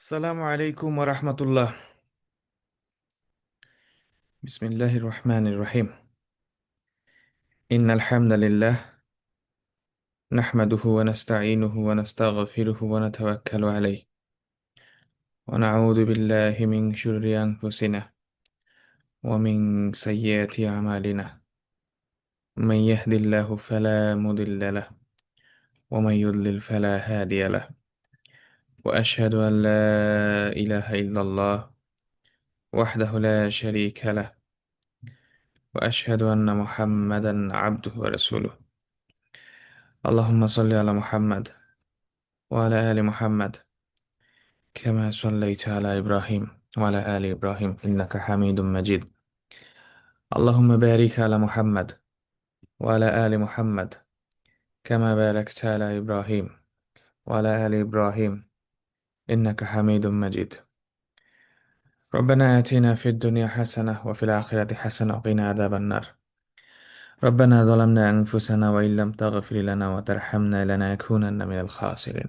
আসসালামু আলাইকুম ওরহমতুল্লাহ। বিসমিল্লাহির রহমানির রহিম। ইন্নাল হামদালিল্লাহ নাহমাদুহু ওয়া নাস্তাঈনুহু ওয়া নাস্তাগফিরুহু ওয়া নাতাওয়াক্কালু আলাইহি ওয়া নাউযু বিল্লাহি মিন শুরুরি আনফুসিনা ওয়া মিন সাইয়্যাতি আমালিনা। মান ইয়াহদিল্লাহু ফালা মুদিল্লা লাহু ওয়া মান ইউদ্লিল ফালা হাদিয়া লাহু ওয়া আশহাদু আন লা ইলাহা ইল্লাল্লাহ ওয়াহদাহু লা শারীকা লাহু ওয়া আশহাদু আন্না মুহাম্মাদান আবদুহু ওয়া রাসূলুহু। اللهم صل على محمد وعلى آل محمد كما صليت على إبراهيم وعلى آل إبراهيم إنك حميد مجيد. اللهم بارك على محمد وعلى آل محمد كما باركت على إبراهيم وعلى آل إبراهيم إنك حميد مجيد. ربنا آتنا في الدنيا حسنة وفي الآخرة حسنة وقنا عذاب النار. ربنا ظلمنا أنفسنا وإن لم تغفر لنا وترحمنا لنكونن من الخاسرين.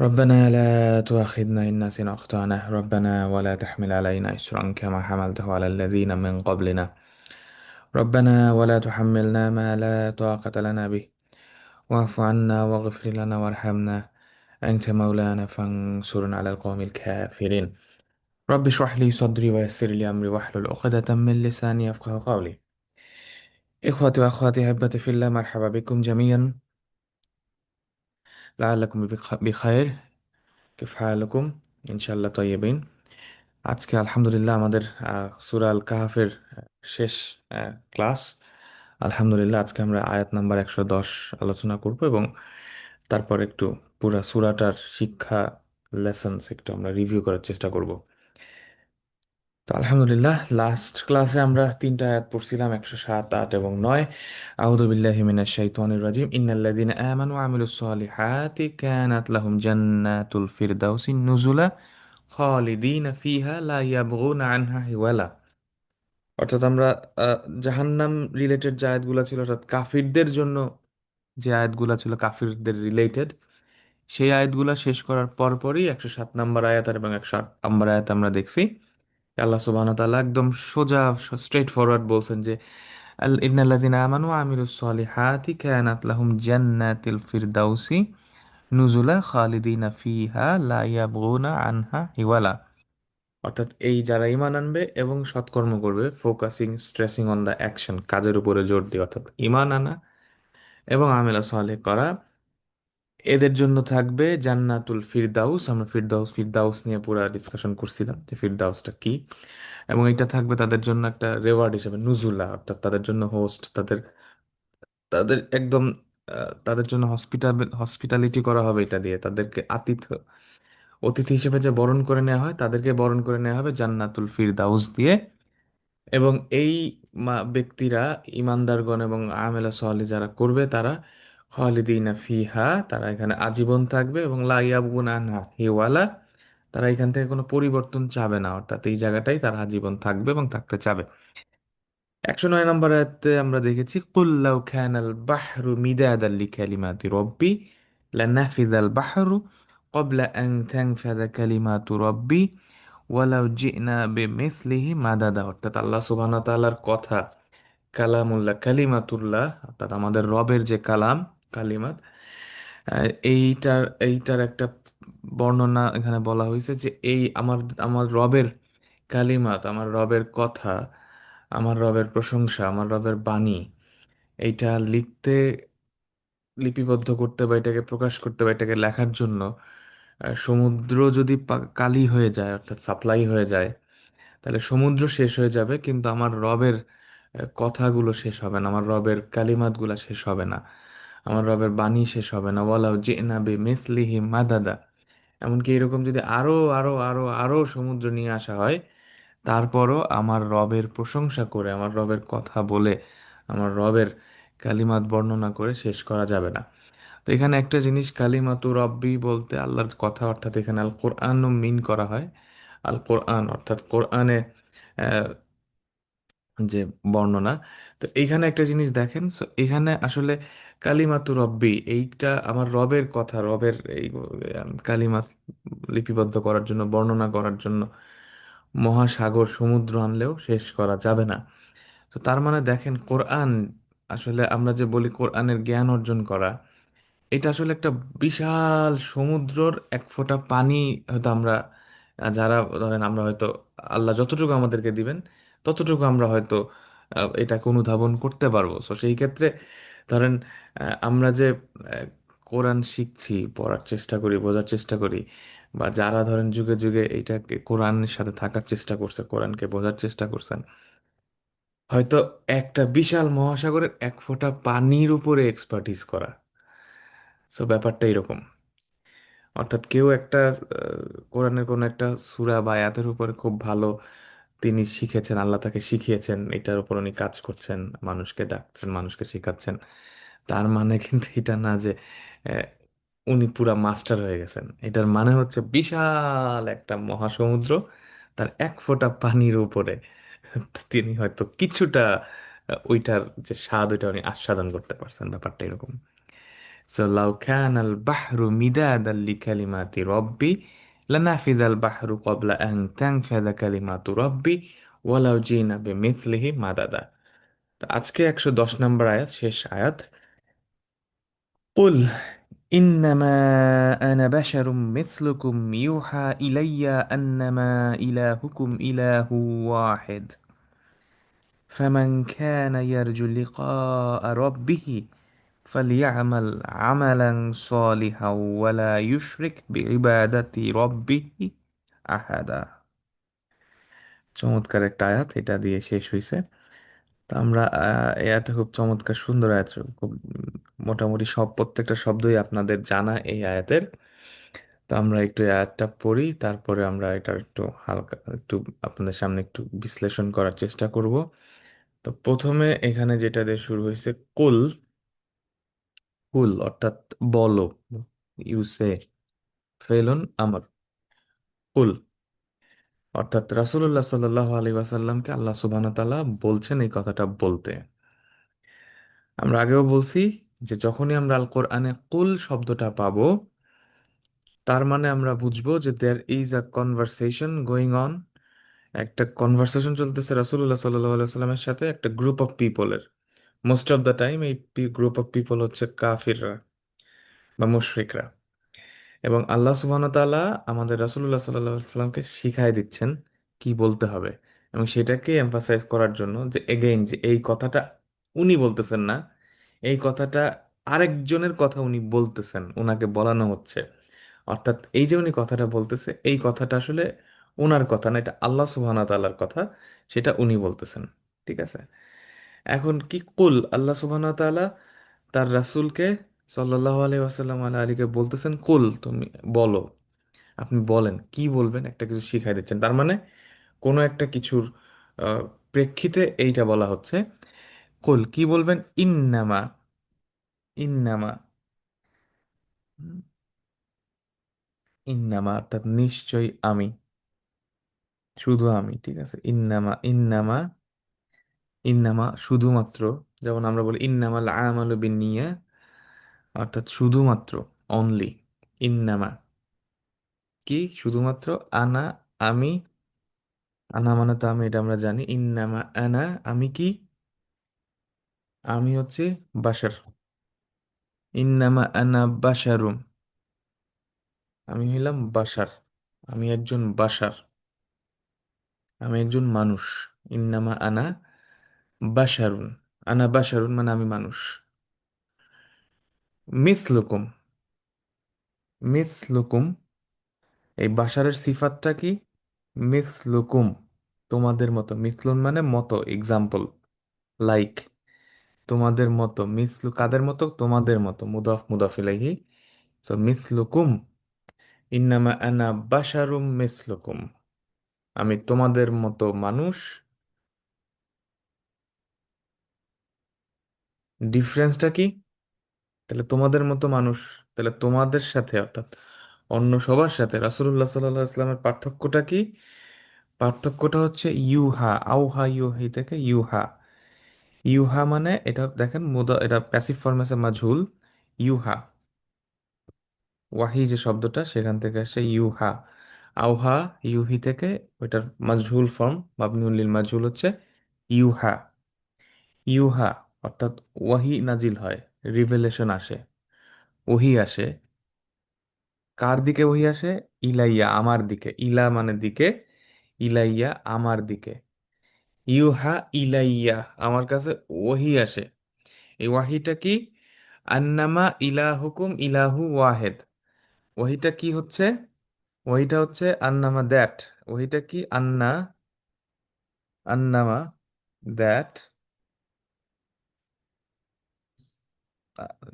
ربنا لا تؤاخذنا إن نسينا أخطأنا ربنا ولا تحمل علينا إسرا كما حملته على الذين من قبلنا ربنا ولا تحملنا ما لا طاقة لنا به واعف عنا واغفر لنا وارحمنا أنت مولانا فانصرنا على القوم الكافرين. رب اشرح لي صدري ويسر لي أمري واحلل عقدة من لساني يفقه قولي. إخوتي وأخواتي أحبتي في الله، مرحبا بكم جميعا. لعلكم بخير. كيف حالكم؟ إن شاء الله طيبين. আজকে আলহামদুলিল্লাহ আমাদের সূরা আল কাহাফের শেষ ক্লাস। আলহামদুলিল্লাহ আজকে আমরা আয়াত নাম্বার 110 আলোচনা করব এবং তারপর একটু পুরা সূরাটার শিক্ষা লেসনস একটু আমরা রিভিউ করার চেষ্টা করব। তো আলহামদুলিল্লাহ লাস্ট ক্লাসে আমরা তিনটা আয়াত পড়ছিলাম, 107, 8 এবং 9। আউযু বিল্লাহি মিনাশ শাইতানির রাজিম। ইন্নাল্লাযীনা আমানু ওয়া আমিলুস সলিহাতি কানাত লাহুম জান্নাতুল ফিরদাউসি নুজুলা খালিদিনা ফিহা লা ইয়াবগুনা আনহা হিওয়ালা। অর্থাৎ আমরা জাহান্নাম রিলেটেড যে আয়াতগুলো ছিল, অর্থাৎ কাফিরদের জন্য যে আয়াতগুলো ছিল কাফিরদের রিলেটেড, সেই আয়াতগুলো শেষ করার পরপরই 107 নম্বর আয়াত আর এবং 108 নম্বর আয়াত আমরা দেখছি আল্লাহ সুবহানাহু ওয়া তাআলা একদম সোজা স্ট্রেট ফরওয়ার্ড বলছেন যে ইন্নাল্লাযীনা আমানু ওয়া আমিলুস সলিহাতি কানাত লাহুম জান্নাতুল ফিরদাউসি নুজুলা খালিদিনা ফিহা লা ইয়াবগুনা আনহা হিওয়ালা। অর্থাৎ এই যারা ঈমান আনবে এবং সৎকর্ম করবে, focusing tracing on the action, কাজের উপরে জোর দিয়ে, অর্থাৎ ঈমান আনা এবং আমেলা সালেহ করা, এদের জন্য থাকবে জান্নাতুল ফিরদাউস। আমরা ফিরদাউস ফিরদাউস নিয়ে পুরো ডিসকাশন করছিলাম যে ফিরদাউসটা কি, এবং এটা থাকবে তাদের জন্য একটা রেওয়ার্ড হিসেবে নুজুলা, অর্থাৎ তাদের জন্য হোস্ট, তাদের তাদের একদম তাদের জন্য হসপিটালিটি করা হবে, এটা দিয়ে তাদেরকে অতিথি হিসেবে যে বরণ করে নেওয়া হয়, তাদেরকে বরণ করে নেওয়া হবে জান্নাতুল ফিরদাউস দিয়ে। এবং এই ব্যক্তিরা, ইমানদারগণ এবং আমেলা সালেহ যারা করবে, তারা খালিদিনা ফিহা, তারা এখানে আজীবন থাকবে এবং লা ইয়াবগুনা আনহা হিওয়ালা, তারা এখান থেকে কোনো পরিবর্তন চাবে না, অর্থাৎ এই জায়গাটাই তারা আজীবন থাকবে এবং থাকতে চাবে। 109 নম্বর আয়াতে আমরা দেখেছি কুল লাউ কানাল বাহরু মিদাদাল লিকালিমাতি রব্বি লানাফিযাল বাহরু ক্বাবলা আন তানফাযা কালিমাতু রব্বি ওয়ালাউ জিনা বিমিসলিহি মাদাদা। অর্থাৎ আল্লাহ সুবহানাহু ওয়া তাআলার কথা, কালামুল্লাহ কালিমাতুল্লাহ, অর্থাৎ আমাদের রবের যে কালাম, কালিমাত, এইটার একটা বর্ণনা এখানে বলা হয়েছে যে এই আমার আমার রবের কালিমাত, আমার রবের কথা, আমার রবের প্রশংসা, আমার রবের বাণী, এইটা লিখতে, লিপিবদ্ধ করতে বা এটাকে প্রকাশ করতে বা এটাকে লেখার জন্য সমুদ্র যদি কালি হয়ে যায়, অর্থাৎ সাপ্লাই হয়ে যায়, তাহলে সমুদ্র শেষ হয়ে যাবে, কিন্তু আমার রবের কথাগুলো শেষ হবে না, আমার রবের কালিমাতগুলো শেষ হবে না, আমার রবের বাণী শেষ হবে না। ওয়ালাউ জিনা বিমিসলিহি মাদাদা। এমনকি এরকম যদি আরো আরো আরো আরো সমুদ্র নিয়ে আসা হয়, তারপরও আমার রবের প্রশংসা করে, আমার রবের কথা বলে, আমার রবের কালিমাত বর্ণনা করে শেষ করা যাবে না। তো এখানে একটা জিনিস, কালিমাতু রব্বি বলতে আল্লাহর কথা, অর্থাৎ এখানে আল কোরআন মিন করা হয়। আল কোরআন অর্থাৎ কোরআনে যে বর্ণনা। তো এইখানে একটা জিনিস দেখেন, so এখানে আসলে কালিমাতু রব্বি, এইটা আমার রবের কথা, রবের এই কালিমাত লিপিবদ্ধ করার জন্য, বর্ণনা করার জন্য মহাসাগর সমুদ্র আনলেও শেষ করা যাবে না। তো তার মানে দেখেন, কোরআন আসলে আমরা যে বলি কোরআনের জ্ঞান অর্জন করা, এটা আসলে একটা বিশাল সমুদ্রর এক ফোঁটা পানি। হয়তো আমরা যারা ধরেন আমরা হয়তো আল্লাহ যতটুকু আমাদেরকে দিবেন ততটুকু আমরা হয়তো এটাকে অনুধাবন করতে পারবো। তো সেই ক্ষেত্রে ধরেন আমরা যে কোরআন শিখছি, পড়ার চেষ্টা করি, বোঝার চেষ্টা করি, বা যারা ধরেন যুগে যুগে এইটাকে কোরআনের সাথে থাকার চেষ্টা করছে, কোরআনকে বোঝার চেষ্টা করছেন, হয়তো একটা বিশাল মহাসাগরের এক ফোঁটা পানির উপরে এক্সপার্টিস করা। সো ব্যাপারটা এরকম। অর্থাৎ কেউ একটা কোরআনের কোনো একটা সূরা বা আয়াতের উপরে খুব ভালো তিনি শিখেছেন, আল্লাহ তাকে শিখিয়েছেন, এটার উপর উনি কাজ করছেন, মানুষকে ডাকছেন, মানুষকে শেখাচ্ছেন, তার মানে কিন্তু এটা না যে আহ, উনি পুরা মাস্টার হয়ে গেছেন। এটার মানে হচ্ছে বিশাল একটা মহাসমুদ্র, তার এক ফোঁটা পানির উপরে তিনি হয়তো কিছুটা ওইটার যে স্বাদ, ওইটা উনি আস্বাদন করতে পারছেন। ব্যাপারটা এরকম। So لو كان البحر مدادا لكلمات ربي لنفذ البحر قبل أن تنفذ كلمات ربي ولو جئنا بمثله مددا। তো আজকে 110 নম্বর আয়াত, শেষ আয়াত। قل إنما أنا بشر مثلكم يوحى إلي أنما إلهكم إله واحد فمن كان يرجو لقاء ربه فليعمل عملا صالحا ولا يشرك بعبادة ربه أحدا। চমৎকার একটা আয়াত, এটা দিয়ে শেষ হয়েছে। তো আমরা এই আয়াতটা খুব চমৎকার সুন্দর আয়াত, খুব মোটামুটি সব প্রত্যেকটা শব্দই আপনাদের জানা এই আয়াতের। তো আমরা একটু এই আয়াতটা পড়ি, তারপরে আমরা এটা একটু হালকা একটু আপনাদের সামনে একটু বিশ্লেষণ করার চেষ্টা করব। তো প্রথমে এখানে যেটা দিয়ে শুরু হয়েছে, কুল। কুল অর্থাৎ বলো, ইউসে, ফেলুন আমর, কুল অর্থাৎ রাসূলুল্লাহ সাল্লাল্লাহু আলাইহি ওয়াসাল্লামকে আল্লাহ সুবহানাহু ওয়া তাআলা বলছেন এই কথাটা বলতে। আমরা আগেও বলছি যে যখনই আমরা আল কোরআনে কুল শব্দটা পাবো, তার মানে আমরা বুঝবো যে there is a conversation going on, একটা কনভারসেশন চলতেছে রাসূলুল্লাহ সাল্লাল্লাহু আলাইহি ওয়াসাল্লামের সাথে একটা গ্রুপ অফ পিপলের। মোস্ট অফ দ্য টাইম এই গ্রুপ অফ পিপল হচ্ছে কাফিররা বা মুশরিকরা। এবং আল্লাহ সুবহানাহু ওয়া তাআলা আমাদের রাসূলুল্লাহ সাল্লাল্লাহু আলাইহি ওয়াসাল্লামকে শিখাই দিচ্ছেন কি বলতে হবে। এবং সেটাকে এমফাসাইজ করার জন্য যে এগেইন যে এই কথাটা উনি বলতেছেন না, এই কথাটা আরেকজনের কথা উনি বলতেছেন, উনাকে বলানো হচ্ছে। অর্থাৎ এই যে উনি কথাটা বলতেছে, এই কথাটা আসলে ওনার কথা না, এটা আল্লাহ সুবহানাহু ওয়া তাআলার কথা, সেটা উনি বলতেছেন। ঠিক আছে। এখন কি কুল, আল্লাহ সুবহানাহু ওয়া তাআলা তার রাসূলকে সাল্লাল্লাহু আলাইহি ওয়াসাল্লাম আলীকে বলতেছেন, কুল তুমি বলো, আপনি বলেন কি বলবেন, একটা কিছু শিখাই দিচ্ছেন। তার মানে কোনো একটা কিছুর আহ, প্রেক্ষিতে এইটা বলা হচ্ছে। কুল কি বলবেন, ইন্নামা, ইন্নামা, হুম, ইন্নামা অর্থাৎ নিশ্চয়ই আমি, শুধু আমি। ঠিক আছে, ইন্নামা, ইন্নামা, ইন্নামা শুধুমাত্র। যেমন আমরা বলি ইন্নামাল আমালু বিন্নিয়া, অর্থাৎ শুধুমাত্র, অনলি। ইন্নামা কি, শুধুমাত্র। আনা, আমি। আনা মানে তো আমি, এটা আমরা জানি। ইন্নামা আনা, আমি কি, আমি হচ্ছে বাশার। ইন্নামা আনা বাশারুম, আমি হইলাম বাশার, আমি একজন বাশার, আমি একজন মানুষ। ইন্নামা আনা বাশারুন, আনা বাশারুন মানে আমি মানুষ। মিসলুকুম, মিসলুকুম, এই বাশারের সিফাতটা কি, মিসলুকুম, তোমাদের মতো। মিসলুন মানে মতো, এক্সাম্পল, লাইক, তোমাদের মতো। মিসলু কাদের মতো, তোমাদের মতো, মুদাফ মুদাফ ইলাইহি। তো মিসলুকুম, ইন্নামা আনা বাশারুম মিসলুকুম, আমি তোমাদের মতো মানুষ। ডিফারেন্সটা কি, তাহলে তোমাদের মতো মানুষ, তাহলে তোমাদের সাথে অর্থাৎ অন্য সবার সাথে রাসূলুল্লাহ সাল্লাল্লাহু আলাইহি ওয়াসাল্লামের পার্থক্যটা কি, পার্থক্যটা হচ্ছে ইউহা, আউহা ইউহি থেকে ইউহা। ইউহা মানে এটা দেখেন এটা প্যাসিভ ফর্ম আছে মাজহুল। ইউহা, ওয়াহি যে শব্দটা সেখান থেকে আসছে ইউহা। আউহা ইউহি থেকে, ওইটার মাজহুল ফর্ম মাবনিউল লিল মাজহুল হচ্ছে ইউহা। ইউহা অর্থাৎ ওয়াহি নাজিল হয়, রিভেলেশন আসে, ওহি আসে। কার দিকে ওহি আসে? ইলাইয়া, আমার দিকে। ইলা মানে দিকে, ইলাইয়া আমার দিকে। ইউহা ইলাইয়া, আমার কাছে ওহি আসে। এই ওয়াহিটা কি? আন্নামা ইলাহুকুম ইলাহু ওয়াহেদ। ওহিটা কি হচ্ছে? ওহিটা হচ্ছে আন্নামা দ্যাট। ওহিটা কি? আন্নামা দ্যাট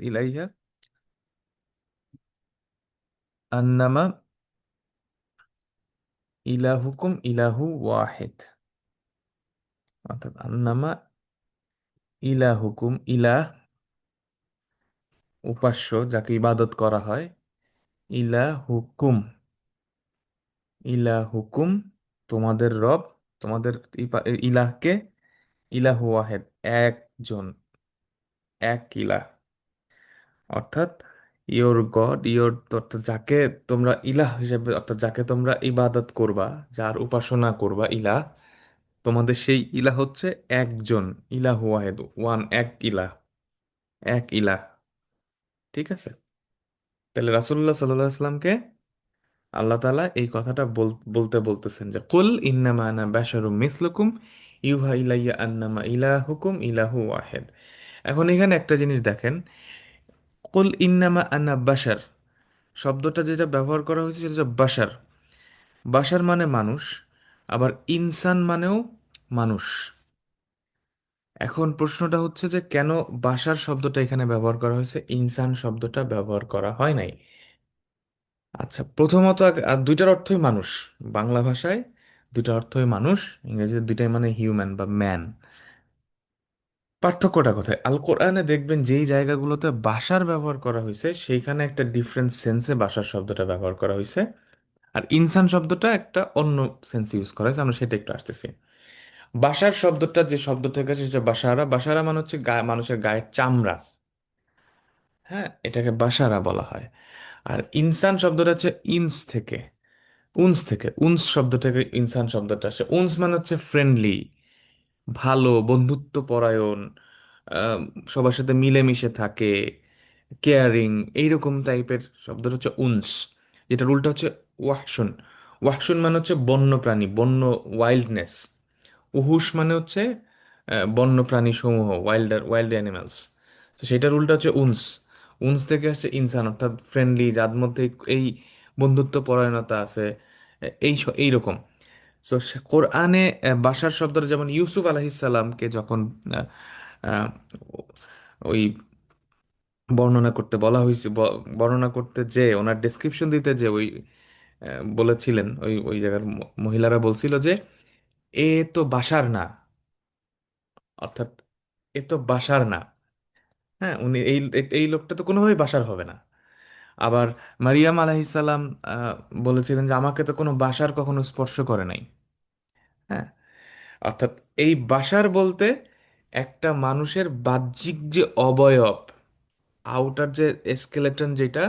ইলাইহা, আন্নামা ইলাহুকুম ইলাহু ওয়াহেদ। অর্থাৎ আন্নামা ইলাহুকুম, ইলাহ উপাস্য যাকে ইবাদত করা হয়, ইলাহুকুম, ইলাহুকুম তোমাদের রব, তোমাদের ইলাহকে, ইলাহু ওয়াহেদ একজন, এক ইলাহ। অর্থাৎ ইয়োর গড, ইয়োর, অর্থাৎ যাকে তোমরা ইলাহ হিসেবে, অর্থাৎ যাকে তোমরা ইবাদত করবা, যার উপাসনা করবা, ইলাহ, তোমাদের সেই ইলাহ হচ্ছে একজন। ইলাহু ওয়াহেদ, ওয়ান, এক ইলাহ, এক ইলাহ। ঠিক আছে? তাহলে রাসূলুল্লাহ সাল্লাল্লাহু আলাইহি ওয়াসাল্লামকে আল্লাহ তাআলা এই কথাটা বলতে বলতেছেন যে কুল ইন্নামা আনা বাশারুম মিসলুকুম ইউহা ইলাইয়া আন্নামা ইলাহুকুম ইলাহু ওয়াহিদ। এখন এখানে একটা জিনিস দেখেন, কুল ইন্নামা আনা বাশার শব্দটা যেটা ব্যবহার করা হয়েছে সেটা হচ্ছে বাশার। বাশার মানে মানুষ, আবার ইনসান মানেও মানুষ। এখন প্রশ্নটা হচ্ছে যে কেন বাশার শব্দটা এখানে ব্যবহার করা হয়েছে, ইনসান শব্দটা ব্যবহার করা হয় নাই? আচ্ছা, প্রথমত দুইটার অর্থই মানুষ। বাংলা ভাষায় দুইটা অর্থই মানুষ, ইংরেজিতে দুইটাই মানে হিউম্যান বা ম্যান। পার্থক্যটা কোথায়? আল কোরআনে দেখবেন যেই জায়গাগুলোতে বাসার ব্যবহার করা হয়েছে সেইখানে একটা ডিফারেন্ট সেন্সে বাসার শব্দটা ব্যবহার করা হয়েছে, আর ইনসান শব্দটা একটা অন্য সেন্সে ইউজ করা হয়েছে। আমরা সেটা একটু আসতেছি। বাসার শব্দটা যে শব্দ থেকে আসে সেটা বাসারা। বাসারা মানে হচ্ছে মানুষের গায়ের চামড়া। হ্যাঁ, এটাকে বাসারা বলা হয়। আর ইনসান শব্দটা হচ্ছে ইনস থেকে, উনস থেকে, উনস শব্দ থেকে ইনসান শব্দটা আসে। উনস মানে হচ্ছে ফ্রেন্ডলি, ভালো, বন্ধুত্ব পরায়ণ, আহ, সবার সাথে মিলেমিশে থাকে, কেয়ারিং, এইরকম টাইপের শব্দটা হচ্ছে উনস। যেটার উল্টা হচ্ছে ওয়াহশুন। ওয়াহশুন মানে হচ্ছে বন্য প্রাণী, বন্য, ওয়াইল্ডনেস। উহুস মানে হচ্ছে বন্য প্রাণী সমূহ, ওয়াইল্ড অ্যানিমালস। তো সেটার উল্টা হচ্ছে উনস। উনস থেকে আসছে ইনসান, অর্থাৎ ফ্রেন্ডলি, যার মধ্যে এই বন্ধুত্ব পরায়ণতা আছে, এইরকম। তো কোরআনে বাশার শব্দটা যেমন ইউসুফ আলাইহিসসালামকে যখন আহ, আহ, ওই বর্ণনা করতে বলা হয়েছে, বর্ণনা করতে যে ওনার ডেসক্রিপশন দিতে যে ওই বলেছিলেন, ওই ওই জায়গার মহিলারা বলছিল যে এ তো বাশার না, অর্থাৎ এ তো বাশার না। হ্যাঁ, উনি এই লোকটা তো কোনোভাবেই বাশার হবে না। আবার মারিয়াম আলাইহিসসালাম বলেছিলেন যে আমাকে তো কোনো বাশার কখনো স্পর্শ করে নাই। হ্যাঁ, অর্থাৎ এই বাসার বলতে একটা মানুষের বাহ্যিক যে অবয়ব, আউটার যে স্কেলেটন, যেটা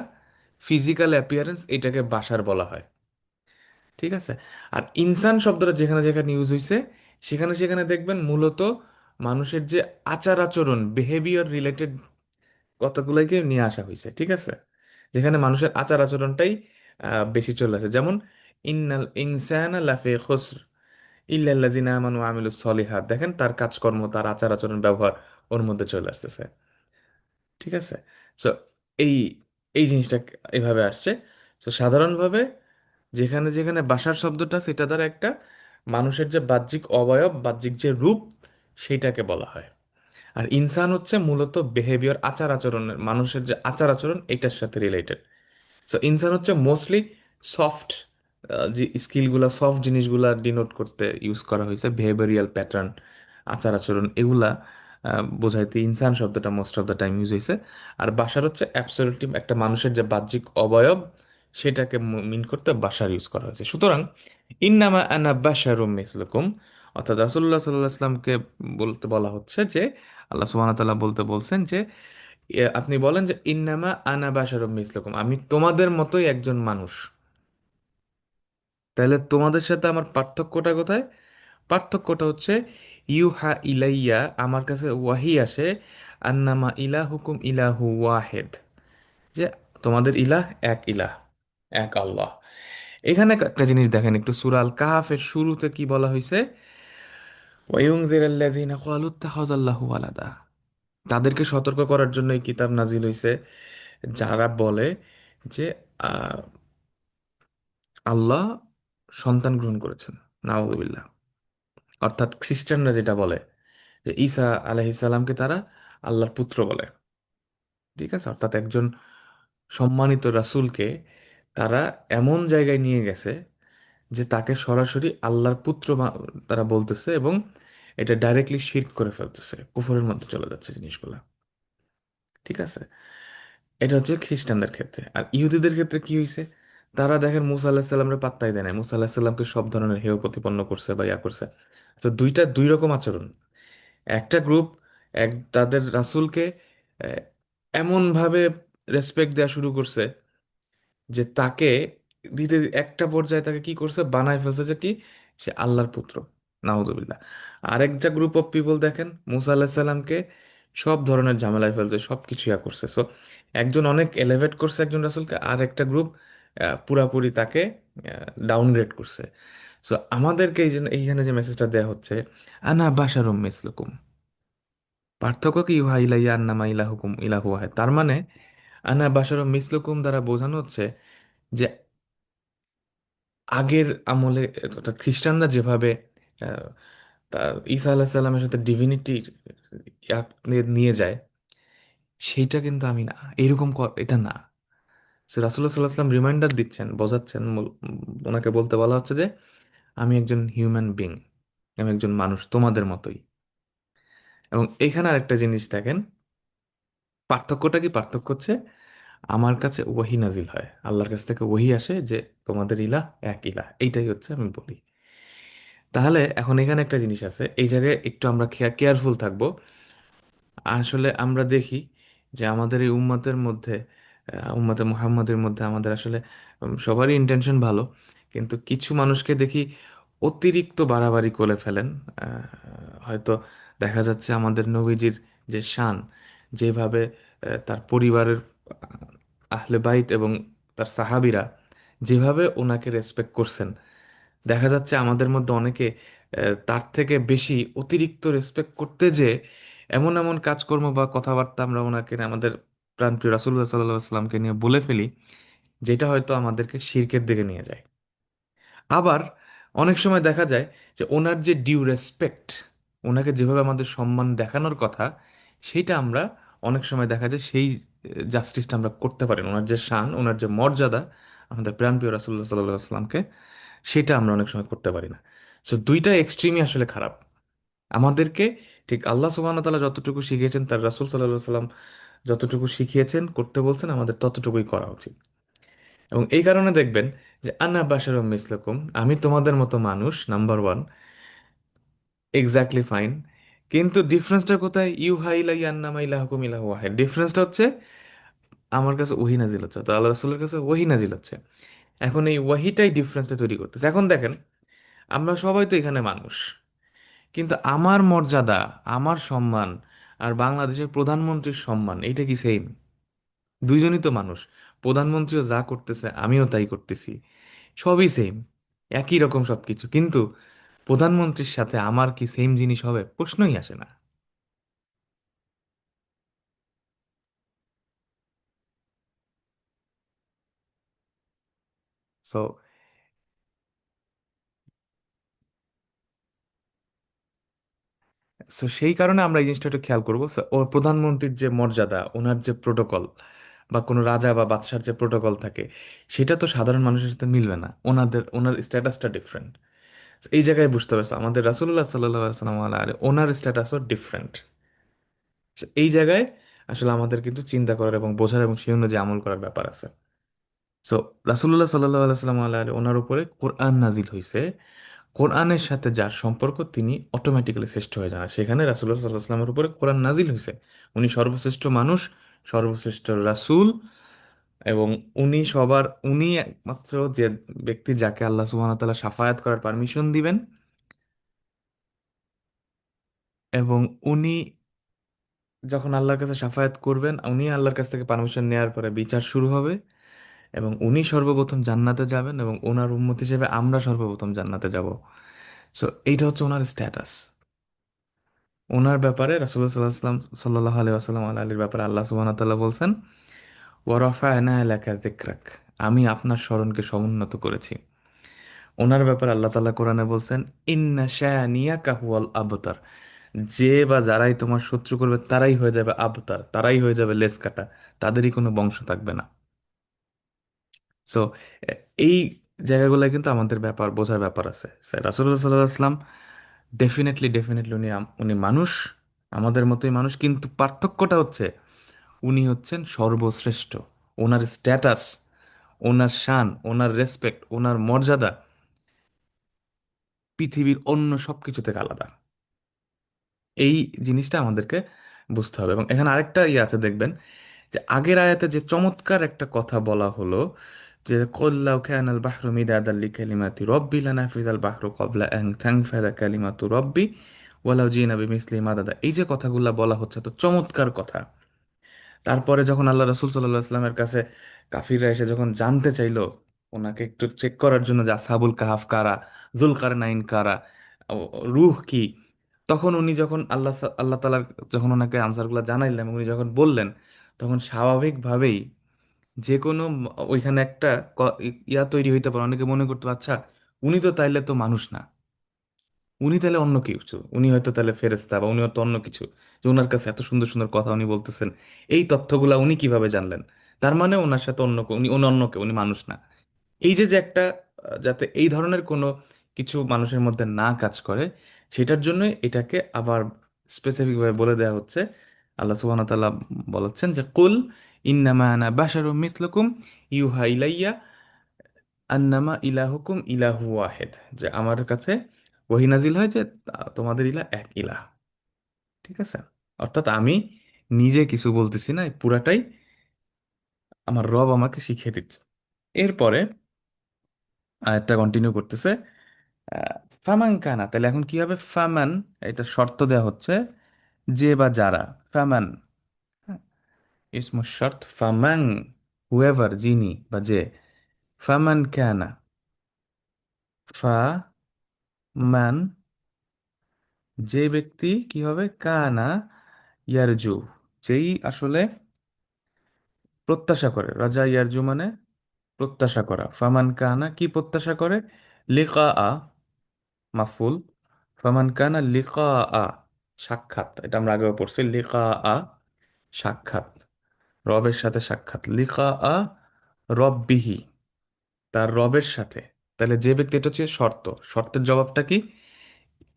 ফিজিক্যাল অ্যাপিয়ারেন্স, এটাকে বাসার বলা হয়। ঠিক আছে? আর ইনসান শব্দটা যেখানে যেখানে ইউজ হয়েছে সেখানে সেখানে দেখবেন মূলত মানুষের যে আচার আচরণ, বিহেভিয়ার রিলেটেড কতগুলোকে নিয়ে আসা হয়েছে। ঠিক আছে? যেখানে মানুষের আচার আচরণটাই বেশি চলে আসে। যেমন ইন্নাল ইনসানা লাফি খুসর ইল্লাল্লাযিনা আমানু ওয়া আমিলুস সলিহাত, দেখেন তার কাজকর্ম, তার আচার আচরণ, ব্যবহার ওর মধ্যে চলে আসতেছে। ঠিক আছে? সো এই এই জিনিসটা এইভাবে আসছে। তো সাধারণভাবে যেখানে যেখানে বাসার শব্দটা আছে, এটা দ্বারা একটা মানুষের যে বাহ্যিক অবয়ব, বাহ্যিক যে রূপ, সেইটাকে বলা হয়। আর ইনসান হচ্ছে মূলত বিহেভিয়ার, আচার আচরণের, মানুষের যে আচার আচরণ এটার সাথে রিলেটেড। সো ইনসান হচ্ছে মোস্টলি সফট, যে স্কিলগুলা, সফট জিনিসগুলা ডিনোট করতে ইউজ করা হয়েছে, বিহেভিয়ারিয়াল প্যাটার্ন, আচার আচরণ, এগুলা বোঝাইতে ইনসান শব্দটা most of the time use হয়েছে। আর বাসার হচ্ছে অ্যাবসলিউটলি একটা মানুষের যে বাহ্যিক অবয়ব, সেটাকে মিন করতে বাসার ইউজ করা হয়েছে। সুতরাং ইন্নামা আনা বাশারুম মিসলুকুম, অর্থাৎ রাসূলুল্লাহ সাল্লাল্লাহু আলাইহি ওয়াসাল্লামকে বলতে বলা হচ্ছে যে আল্লাহ সুবহানাহু ওয়া তাআলা বলতে বলছেন যে আপনি বলেন যে ইন্নামা আনা বাশারুম মিসলুকুম, আমি তোমাদের মতোই একজন মানুষ। তাহলে তোমাদের সাথে আমার পার্থক্যটা কোথায়? পার্থক্যটা হচ্ছে ইউহা ইলাইয়া, আমার কাছে ওয়াহি আসে, আন্নামা ইলাহুকুম ইলাহু ওয়াহেদ, যে তোমাদের ইলাহ এক ইলাহ, এক আল্লাহ। এখানে একটা জিনিস দেখেন একটু, সূরা আল কাহাফের শুরুতে কি বলা হয়েছে? ওয়ায়ুনযিরাল্লাযীনা ক্বালু ইত্তাখাযাল্লাহু ওয়ালাদা, তাদেরকে সতর্ক করার জন্য এই কিতাব নাজিল হয়েছে যারা বলে যে আহ, আল্লাহ সন্তান গ্রহণ করেছেন। নাউযুবিল্লাহ। অর্থাৎ খ্রিস্টানরা যেটা বলে যে ঈসা আলাইহিস সালামকে তারা আল্লাহর পুত্র বলে। ঠিক আছে, অর্থাৎ একজন সম্মানিত রাসূলকে তারা এমন জায়গায় নিয়ে গেছে যে তাকে সরাসরি আল্লাহর পুত্র তারা বলতেছে, এবং এটা ডাইরেক্টলি শিরক করে ফেলতেছে, কুফরের মধ্যে চলে যাচ্ছে জিনিসগুলা। ঠিক আছে, এটা হচ্ছে খ্রিস্টানদের ক্ষেত্রে। আর ইহুদিদের ক্ষেত্রে কি হয়েছে? তারা দেখেন মুসা আল্লাহ সাল্লামরে পাত্তাই দেয় না, মুসা আল্লাহ সাল্লামকে সব ধরনের হেয় প্রতিপন্ন করছে বা ইয়া করছে। তো দুইটা দুই রকম আচরণ। একটা গ্রুপ তাদের রাসূলকে আহ, এমনভাবে রেসপেক্ট দেওয়া শুরু করছে যে তাকে দিতে একটা পর্যায়ে তাকে কি করছে, বানায় ফেলছে যে কি, সে আল্লাহর পুত্র। নাউজুবিল্লাহ। আরেকটা গ্রুপ অফ পিপল দেখেন মুসা আল্লাহ সাল্লামকে সব ধরনের ঝামেলায় ফেলছে, সব কিছু ইয়া করছে। সো একজন অনেক এলিভেট করছে একজন রাসূলকে, আর একটা গ্রুপ পুরাপুরি তাকে ডাউনগ্রেড করছে। সো আমাদেরকে এই জন্য এইখানে যে মেসেজটা দেওয়া হচ্ছে, আনা বাশারুম মিসলুকুম, পার্থক্য কি, ইউহা ইলাইয়া আন্নামা ইলাহুকুম ইলাহু ওয়াহিদ। তার মানে আনা বাশারুম মিসলুকুম দ্বারা বোঝানো হচ্ছে যে আগের আমলে, অর্থাৎ খ্রিস্টানরা যেভাবে আহ, তার ঈসা আলাহ সাল্লামের সাথে ডিভিনিটি নিয়ে যায়, সেইটা কিন্তু আমি না, এরকম এটা না। সে রাসূলুল্লাহ সাল্লাহ সাল্লাম রিমাইন্ডার দিচ্ছেন, বোঝাচ্ছেন, ওনাকে বলতে বলা হচ্ছে যে আমি একজন হিউম্যান বিং, আমি একজন মানুষ তোমাদের মতোই। এবং এখানে আরেকটা জিনিস দেখেন, পার্থক্যটা কি? পার্থক্য হচ্ছে আমার কাছে ওয়াহি নাজিল হয়, আল্লাহর কাছ থেকে ওয়াহি আসে যে তোমাদের ইলাহ এক ইলাহ, এইটাই হচ্ছে আমি বলি। তাহলে এখন এখানে একটা জিনিস আছে, এই জায়গায় একটু আমরা কেয়ারফুল থাকবো। আসলে আমরা দেখি যে আমাদের এই উম্মতের মধ্যে, উম্মতে মুহাম্মাদের মধ্যে আমাদের আসলে সবারই ইন্টেনশন ভালো, কিন্তু কিছু মানুষকে দেখি অতিরিক্ত বাড়াবাড়ি করে ফেলেন। হয়তো দেখা যাচ্ছে আমাদের নবীজির যে শান, যেভাবে তার পরিবারের আহলে বাইত এবং তার সাহাবীরা যেভাবে ওনাকে রেসপেক্ট করছেন, দেখা যাচ্ছে আমাদের মধ্যে অনেকে তার থেকে বেশি অতিরিক্ত রেসপেক্ট করতে যে এমন এমন কাজকর্ম বা কথাবার্তা আমরা ওনাকে, আমাদের প্রাণপ্রিয় রাসূলুল্লাহ সাল্লাল্লাহু আলাইহি ওয়াসাল্লামকে নিয়ে বলে ফেলি, যেটা হয়তো আমাদেরকে শিরকের দিকে নিয়ে যায়। আবার অনেক সময় দেখা যায় যে ওনার যে ডিউ রেসপেক্ট, ওনাকে যেভাবে আমাদের সম্মান দেখানোর কথা, সেইটা আমরা অনেক সময় দেখা যায় সেই জাস্টিসটা আমরা করতে পারি না। ওনার যে শান, ওনার যে মর্যাদা, আমাদের প্রাণপ্রিয় রাসূলুল্লাহ সাল্লাল্লাহু আলাইহি ওয়াসাল্লামকে, সেটা আমরা অনেক সময় করতে পারি না। সো দুইটা এক্সট্রিমই আসলে খারাপ। আমাদেরকে ঠিক আল্লাহ সুবহানাহু ওয়া তাআলা যতটুকু শিখিয়েছেন, তার রাসূল সাল্লাল্লাহু আলাইহি সাল্লাম যতটুকু শিখিয়েছেন করতে বলছেন, আমাদের ততটুকুই করা উচিত। এবং এই কারণে দেখবেন যে আনা বাশারুম মিসলুকুম, আমি তোমাদের মতো মানুষ, নাম্বার ওয়ান, এক্স্যাক্টলি ফাইন। কিন্তু ডিফারেন্সটা কোথায়? ইউহা ইলাইয়া আন্নামা ইলাহুকুম ইলাহু ওয়াহিদ। ডিফারেন্সটা হচ্ছে আমার কাছে ওহী নাজিল হচ্ছে, তো আল্লাহ রাসূলের কাছে ওহী নাজিল হচ্ছে। এখন এই ওয়াহিটাই ডিফারেন্সটা তৈরি করতেছে। এখন দেখেন, আমরা সবাই তো এখানে মানুষ, কিন্তু আমার মর্যাদা, আমার সম্মান আর বাংলাদেশের প্রধানমন্ত্রীর সম্মান, এইটা কি সেম? দুইজনই তো মানুষ। প্রধানমন্ত্রীও যা করতেছে আমিও তাই করতেছি, সবই সেম, একই রকম সবকিছু। কিন্তু প্রধানমন্ত্রীর সাথে আমার কি সেম জিনিস হবে? প্রশ্নই আসে না। সো সো সেই কারণে আমরা এই জিনিসটা একটু খেয়াল করবো। So, ও প্রধানমন্ত্রীর যে মর্যাদা, ওনার যে প্রোটোকল, বা কোনো রাজা বা বাদশার যে প্রোটোকল থাকে, সেটা তো সাধারণ মানুষের সাথে মিলবে না। ওনার স্ট্যাটাসটা ডিফারেন্ট। এই জায়গায় বুঝতে পারছো, আমাদের রাসূলুল্লাহ সাল্লাল্লাহু আলাইহি ওয়াসাল্লাম ওনার স্ট্যাটাসও ডিফারেন্ট। এই জায়গায় আসলে আমাদের কিন্তু চিন্তা করার এবং বোঝার এবং সেই অনুযায়ী আমল করার ব্যাপার আছে। সো রাসূলুল্লাহ সাল্লাল্লাহু আলাইহি সাল্লাম ওনার উপরে কোরআন নাজিল হয়েছে। কোরআনের সাথে যার সম্পর্ক তিনি অটোমেটিক্যালি শ্রেষ্ঠ হয়ে যান। আর সেখানে রাসূলুল্লাহ সাল্লাল্লাহু আলাইহি সাল্লামের উপরে কোরআন নাজিল হয়েছে। উনি সর্বশ্রেষ্ঠ মানুষ, সর্বশ্রেষ্ঠ রাসূল, এবং উনি একমাত্র যে ব্যক্তি যাকে আল্লাহ সুবহানাহু ওয়া তাআলা শাফায়াত করার পারমিশন দিবেন। এবং উনি যখন আল্লাহর কাছে শাফায়াত করবেন, উনি আল্লাহর কাছ থেকে পারমিশন নেওয়ার পরে বিচার শুরু হবে, এবং উনি সর্বপ্রথম জান্নাতে যাবেন, এবং ওনার উম্মত হিসেবে আমরা সর্বপ্রথম জান্নাতে যাব। সো এইটা হচ্ছে ওনার স্ট্যাটাস। ওনার ব্যাপারে রাসূলুল্লাহ সাল্লাল্লাহু আলাইহি ওয়াসাল্লাম আলীর ব্যাপারে আল্লাহ সুবহানাহু ওয়া তাআলা বলছেন, ওয়া রাফা'না লাকা যিকরাক, আমি আপনার স্মরণকে সমুন্নত করেছি। ওনার ব্যাপারে আল্লাহ তাআলা কোরআনে বলছেন, ইন্না শানিয়াকা হুয়াল আবতার, যে বা যারাই তোমার শত্রু করবে তারাই হয়ে যাবে আবতার, তারাই হয়ে যাবে লেজ কাটা, তাদেরই কোনো বংশ থাকবে না। সো এই জায়গাগুলো কিন্তু আমাদের বোঝার ব্যাপার আছে। রাসূলুল্লাহ সাল্লাল্লাহু আলাইহি ওয়াসাল্লাম ডেফিনেটলি উনি মানুষ, আমাদের মতোই মানুষ, কিন্তু পার্থক্যটা হচ্ছে উনি হচ্ছেন সর্বশ্রেষ্ঠ। ওনার স্ট্যাটাস, ওনার শান, ওনার রেসপেক্ট, ওনার মর্যাদা পৃথিবীর অন্য সব কিছু থেকে আলাদা। এই জিনিসটা আমাদেরকে বুঝতে হবে। এবং এখানে আরেকটা ইয়ে আছে, দেখবেন যে আগের আয়াতে যে চমৎকার একটা কথা বলা হলো, যে কল্লাউ কানাল বাহরু মিদাদাল লিকালিমাতি রব্বি লানাফিজাল বাহরু ক্বাবলা আন তানফাদা কালিমাতু রব্বি ওয়ালাউ জিনা বিমিসলিহি মাদাদা, এই যে কথাগুলো বলা হচ্ছে তো চমৎকার কথা। তারপরে যখন আল্লাহ রাসূল সাল্লাল্লাহু আলাইহি ওয়াসাল্লামের কাছে কাফিররা এসে যখন জানতে চাইলো, ওনাকে একটু চেক করার জন্য যে আসহাবুল কাহাফ কারা, জুলকারনাইন কারা, রূহ কি, তখন উনি যখন আল্লাহ তাআলার যখন ওনাকে আনসারগুলো জানাইলেন, উনি যখন বললেন, তখন স্বাভাবিকভাবেই যে কোনো ওইখানে একটা ইয়া তৈরি হইতে পারে। অনেকে মনে করতো, আচ্ছা উনি তো তাইলে তো মানুষ না, উনি তাহলে অন্য কিছু, উনি হয়তো তাহলে ফেরেশতা, বা উনি হয়তো অন্য কিছু, যে ওনার কাছে এত সুন্দর সুন্দর কথা উনি বলতেছেন, এই তথ্যগুলা উনি কিভাবে জানলেন? তার মানে ওনার সাথে উনি অন্য কেউ, উনি মানুষ না। এই যে যে একটা যাতে এই ধরনের কোনো কিছু মানুষের মধ্যে না কাজ করে, সেটার জন্য এটাকে আবার স্পেসিফিক ভাবে বলে দেওয়া হচ্ছে। আল্লাহ সুবহানাহু ওয়া তাআলা বলেছেন যে কুল ইন্নামা আনা বাশারুম মিথলুকুম ইউহা ইলাইয়া আন্নামা ইলাহুকুম ইলাহু ওয়াহিদ, যে আমার কাছে ওহী নাজিল হয় যে তোমাদের ইলাহ এক ইলাহ। ঠিক আছে? অর্থাৎ আমি নিজে কিছু বলতেছি না, এই পুরাটাই আমার রব আমাকে শিখিয়ে দিচ্ছে। এরপরে আয়াতটা কন্টিনিউ করতেছে, আহ, ফামান কানা, তাহলে এখন কি হবে? ফামান, এটা শর্ত দেয়া হচ্ছে, যে বা যারা, ফামান, ইসমু শর্ত, ফামান, হুয়েভার, যিনি বা যে, ফামান কানা, ফামান, যে ব্যক্তি কি হবে, কানা ইয়ারজু, যেই আসলে প্রত্যাশা করে, রাজা ইয়ারজু মানে প্রত্যাশা করা, ফামান কানা কি প্রত্যাশা করে, লিকা আ, মাফুল, ফামান কানা লিকা আ, সাক্ষাৎ, এটা আমরা আগেও পড়ছি, লিকা আ, সাক্ষাৎ, রবের সাথে সাক্ষাৎ, লিকা আ রব্বিহি, তার রবের সাথে। তাহলে যে ব্যক্তি, এটা হচ্ছে শর্ত, শর্তের জবাবটা কি?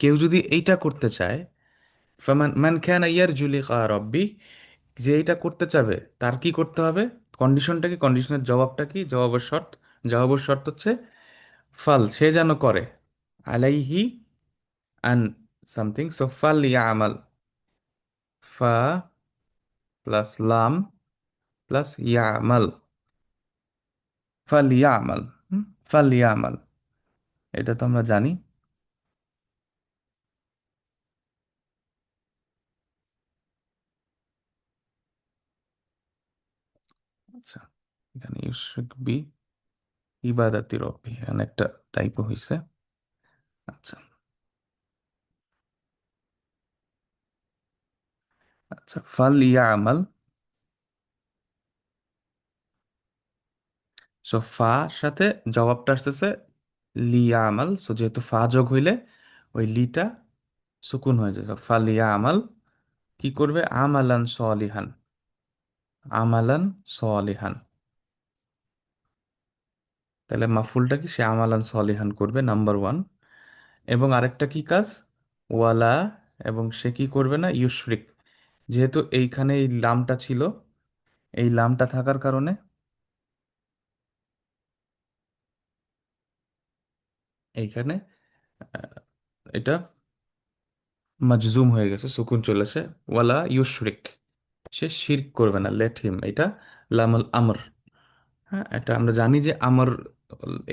কেউ যদি এইটা করতে চায়, ফামান মান কানা ইয়ারজু লিকা রব্বি, যে এটা করতে চাবে তার কি করতে হবে? কন্ডিশনটা কি, কন্ডিশনের জবাবটা কি, জবাবের শর্ত হচ্ছে সে যেন করে, আলাইহি আন সামথিং, সো ফাল ইয়ামাল, ফা প্লাস লাম প্লাস ইয়ামাল, ফাল ইয়ামাল, ফাল ইয়ামাল, এটা তো আমরা জানি। আচ্ছা, এখানে ইউশুক বি ইবাদাতি রব্বি, এখানে একটা টাইপও হয়েছে। আচ্ছা, আচ্ছা, ফাল ইয়ামাল, সো ফা সাথে জবাবটা আসতেছে লিয়ামাল, সো যেহেতু ফা যোগ হইলে ওই লিটা সুকুন হয়ে যায়, ফা লিয়ামাল, কি করবে, আমালান সলিহান, আমালান সলিহান, তাহলে মাফুলটা কি, সে আমালান সলিহান করবে, নাম্বার ওয়ান। এবং আরেকটা কি কাজ, ওয়ালা, এবং সে কি করবে না, ইউশরিক, যেহেতু এইখানে এই লামটা ছিল, এই লামটা থাকার কারণে এইখানে আহ, এটা মাজজুম হয়ে গেছে, সুকুন চলেছে। ওয়ালা ইউশরিক, সে শিরক করবে না, লেট হিম, এটা লামুল আমর। হ্যাঁ, এটা আমরা জানি যে আমর,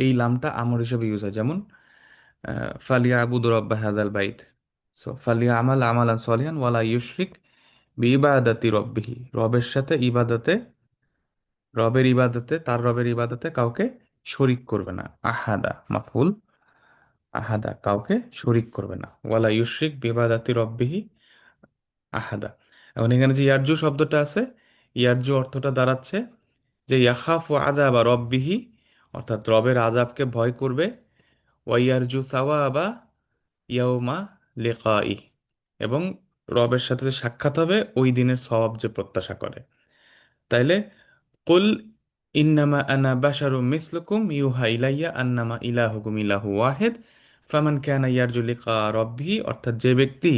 এই লামটা আমর হিসেবে ইউজ হয়। যেমন ফালিয়া আবুদ রব্বা হাদাল বাইত, সো ফালিয়া আমাল আমালান সলিহান ওয়ালা ইউশরিক বিইবাদাতি রব্বিহি, রবের সাথে ইবাদতে, তার রবের ইবাদতে কাউকে শরিক করবে না। আহাদা মাফুল, আহাদা কাউকে শরিক করবে না, ওয়ালা ইউশরিক বিইবাদাতি রব্বিহি আহাদা। এখন এখানে যে ইয়ারজু শব্দটা আছে, ইয়ারজু অর্থটা দাঁড়াচ্ছে যে ইয়াখাফু আযাবা রব্বিহি, অর্থাৎ রবের আযাবকে ভয় করবে। ওয়াইয়ারজু সাওয়াবা ইয়াউমা লিকাই, এবং রবের সাথে যে সাক্ষাৎ হবে ওই দিনের সওয়াব যে প্রত্যাশা করে। তাইলে কুল ইন্নামা আনা বাশারুম মিসলুকুম ইউহা ইলাইয়া আন্নামা ইলাহুকুম ইলাহু ওয়াহিদ ফামান কানা ইয়ারজু লিকা রব্বিহি, অর্থাৎ যে ব্যক্তি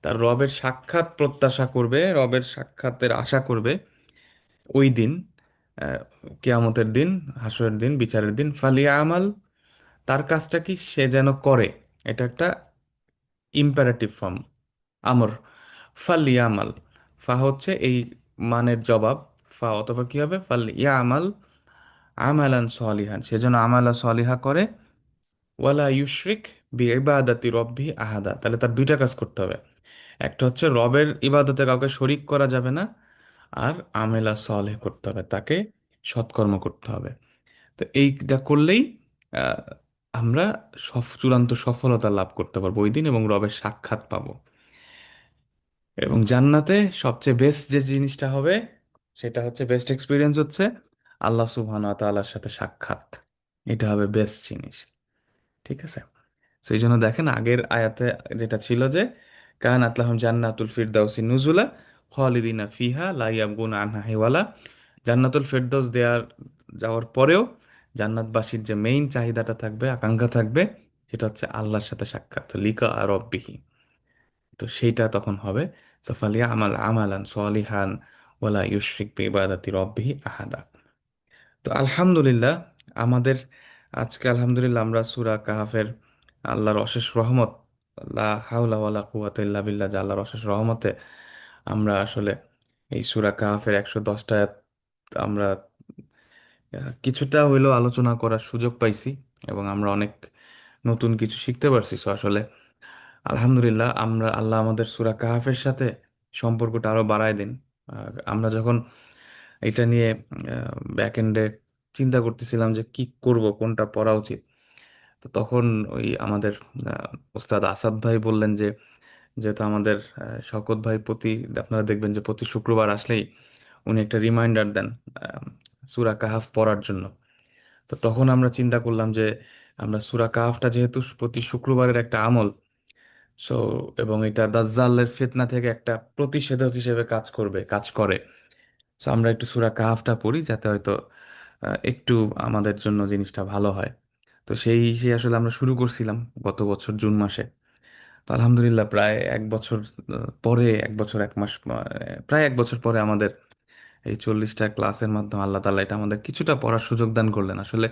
তার রবের সাক্ষাৎ প্রত্যাশা করবে, রবের সাক্ষাতের আশা করবে ওই দিন, আহ, কিয়ামতের দিন, হাসরের দিন, বিচারের দিন, ফালিয়া আমাল, তার কাজটা কি সে যেন করে। এটা একটা ইম্পারেটিভ ফর্ম, আমর। ফালিয়া আমাল, ফা হচ্ছে এই মানের জবাব, ফা অথবা কি হবে, ফালিয়া আমাল আমালান সলিহান, সে যেন আমালা সলিহা করে। ওয়ালা ইউশরিক বি ইবাদাতি রব্বি আহাদা, তাহলে তার দুইটা কাজ করতে হবে। একটা হচ্ছে রবের ইবাদতে কাউকে শরিক করা যাবে না, আর আমেলা সলেহ করতে হবে, তাকে সৎকর্ম করতে হবে। তো এইটা করলেই আহ, আমরা চূড়ান্ত সফলতা লাভ করতে পারবো ওই দিন, এবং রবের সাক্ষাৎ পাবো। এবং জান্নাতে সবচেয়ে বেস্ট যে জিনিসটা হবে, সেটা হচ্ছে, বেস্ট এক্সপিরিয়েন্স হচ্ছে আল্লাহ সুবহানাহু ওয়া তাআলার সাথে সাক্ষাৎ। এটা হবে বেস্ট জিনিস। ঠিক আছে। তো এই জন্য দেখেন আগের আয়াতে যেটা ছিল যে কানাত লাহুম জান্নাতুল ফিরদাউসি নুজুলা খালিদিনা ফিহা লা ইয়াবগুনা আনহা হিওয়ালা, জান্নাতুল ফেরদৌস দেওয়ার যাওয়ার পরেও জান্নাতবাসীর যে মেইন চাহিদাটা থাকবে, আকাঙ্ক্ষা থাকবে, সেটা হচ্ছে আল্লাহর সাথে সাক্ষাৎ, লিকা আর রব্বিহি। তো সেইটা তখন হবে। সফালিয়া আমাল আমালান সলিহান ওয়ালা ইউশরিক বিইবাদাতি রব্বিহি আহাদা। তো আলহামদুলিল্লাহ, আমাদের আজকে আলহামদুলিল্লাহ আমরা সূরা কাহাফের, আল্লাহর অশেষ রহমত, লা হাওলা ওয়ালা কুওয়াতা ইল্লা বিল্লাহ, যে আল্লাহর অশেষ রহমতে আমরা আসলে এই সূরা কাহাফের 110টা আয়াত আমরা কিছুটা হইলেও আলোচনা করার সুযোগ পাইছি, এবং আমরা অনেক নতুন কিছু শিখতে পারছি। সো আসলে আলহামদুলিল্লাহ, আল্লাহ আমাদের সূরা কাহাফের সাথে সম্পর্কটা আরো বাড়ায় দিন। আমরা যখন এটা নিয়ে ব্যাক এন্ডে চিন্তা করতেছিলাম যে কি করব, কোনটা পড়া উচিত, তো তখন ওই আমাদের ওস্তাদ আসাদ ভাই বললেন যে, যেহেতু আমাদের শওকত ভাই প্রতি, আপনারা দেখবেন যে প্রতি শুক্রবার আসলেই উনি একটা রিমাইন্ডার দেন সূরা কাহাফ পড়ার জন্য। তো তখন আমরা চিন্তা করলাম যে আমরা সূরা কাহাফটা যেহেতু প্রতি শুক্রবারের একটা আমল, সো, এবং এটা দাজ্জালের ফিতনা থেকে একটা প্রতিষেধক হিসেবে কাজ করে। সো আমরা একটু সূরা কাহাফটা পড়ি, যাতে হয়তো একটু আমাদের জন্য জিনিসটা ভালো হয়। তো সেই আসলে আমরা শুরু করছিলাম গত বছর জুন মাসে। তো আলহামদুলিল্লাহ প্রায় 1 বছর পরে, 1 বছর 1 মাস, প্রায় 1 বছর পরে আমাদের এই 40টা ক্লাসের মাধ্যমে আল্লাহ তাআলা এটা আমাদের কিছুটা পড়ার সুযোগ দান করলেন। আসলে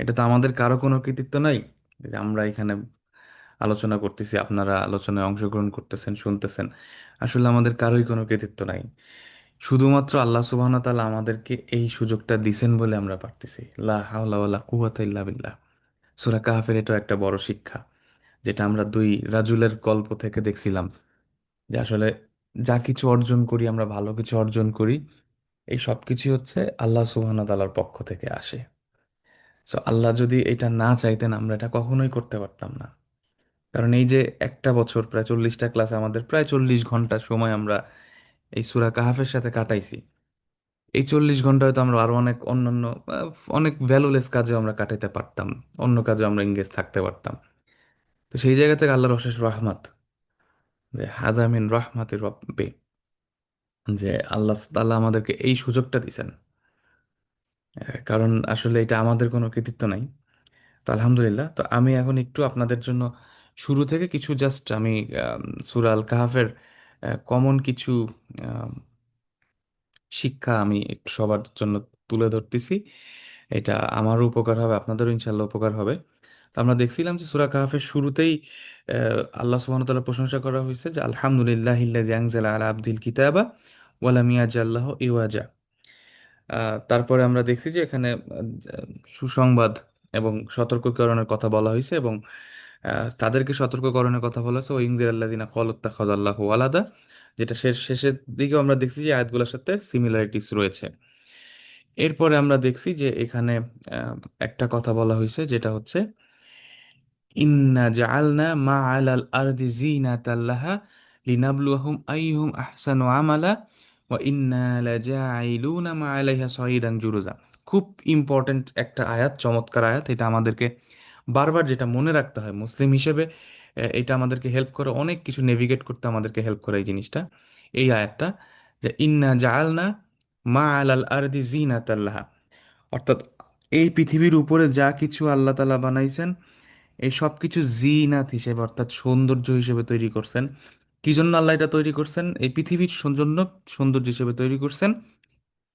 এটা তো আমাদের কারো কোনো কৃতিত্ব নাই যে আমরা এখানে আলোচনা করতেছি, আপনারা আলোচনায় অংশগ্রহণ করতেছেন, শুনতেছেন। আসলে আমাদের কারোই কোনো কৃতিত্ব নাই, শুধুমাত্র আল্লাহ সুবহানাহু ওয়া তাআলা আমাদেরকে এই সুযোগটা দিছেন বলে আমরা পারতেছি। লা হাওলা ওয়ালা কুওয়াতা ইল্লা বিল্লাহ। সূরা কাহফের এটাও একটা বড় শিক্ষা, যেটা আমরা দুই রাজুলের গল্প থেকে দেখছিলাম, যে আসলে যা কিছু অর্জন করি, আমরা ভালো কিছু অর্জন করি, এই সব কিছু হচ্ছে আল্লাহ সুবহানাহু ওয়া তাআলার পক্ষ থেকে আসে। সো আল্লাহ যদি এটা না চাইতেন, আমরা এটা কখনোই করতে পারতাম না। কারণ এই যে একটা বছর, প্রায় 40টা ক্লাস, আমাদের প্রায় 40 ঘন্টা সময় আমরা এই সূরা কাহাফের সাথে কাটাইছি। এই 40 ঘন্টা হয়তো আমরা আরো অনেক অন্যান্য অনেক ভ্যালুলেস কাজেও আমরা কাটাইতে পারতাম, অন্য কাজে আমরা এঙ্গেজ থাকতে পারতাম। তো সেই জায়গা থেকে আল্লাহর অশেষ রহমত, যে হাদা মিন রহমাতির রব্বি, যে আল্লাহ তাআলা আমাদেরকে এই সুযোগটা দিছেন। কারণ আসলে এটা আমাদের কোনো কৃতিত্ব নাই। তো আলহামদুলিল্লাহ, তো আমি এখন একটু আপনাদের জন্য শুরু থেকে কিছু জাস্ট আমি সূরা আল কাহাফের কমন কিছু আম, শিক্ষা আমি একটু সবার জন্য তুলে ধরতেছি। এটা আমারও উপকার হবে, আপনাদেরও ইনশাল্লাহ উপকার হবে। তো আমরা দেখছিলাম যে সূরা কাহাফের শুরুতেই আল্লাহ সুবহানাহু ওয়া তাআলার প্রশংসা করা হয়েছে যে আলহামদুলিল্লাহিল্লাযী আনজালা আলা আবদিল কিতাবা ওয়া লাম ইয়াজআল লাহু ইওয়াজা। তারপরে আমরা দেখছি যে এখানে সুসংবাদ এবং সতর্কীকরণের কথা বলা হয়েছে, এবং তাদেরকে সতর্কীকরণের কথা বলা হয়েছে ওয়াইনজির আল্লাযিনা ক্বালু ইত্তাখাযাল্লাহু ওয়ালাদা, যেটা শেষের দিকেও আমরা দেখছি যে আয়াতগুলোর সাথে সিমিলারিটিস রয়েছে। এরপরে আমরা দেখছি যে এখানে আহ, একটা কথা বলা হয়েছে যেটা হচ্ছে ইন্না জাআলনা মা আলাল আরদি জিনাতাল লাহা লিনাবলুয়াহুম আইয়ুহুম আহসানু আমালা ওয়া ইন্না লাজাইলুনা মা আলাইহা সাঈদান জুরুজা। খুব ইম্পর্ট্যান্ট একটা আয়াত, চমৎকার আয়াত। এটা আমাদেরকে বারবার যেটা মনে রাখতে হয় মুসলিম হিসেবে, এটা আমাদেরকে হেল্প করে, অনেক কিছু নেভিগেট করতে আমাদেরকে হেল্প করে এই জিনিসটা, এই আয়াতটা, যে ইন্না জাআলনা মা আলাল আরদি জিনাতাল লাহা, অর্থাৎ এই পৃথিবীর উপরে যা কিছু আল্লাহ তাআলা বানাইছেন এই সব কিছু জিনাত হিসেবে অর্থাৎ সৌন্দর্য হিসেবে তৈরি করছেন। কি জন্য আল্লাহ এটা তৈরি করছেন? এই পৃথিবীর জন্য সৌন্দর্য হিসেবে তৈরি করছেন।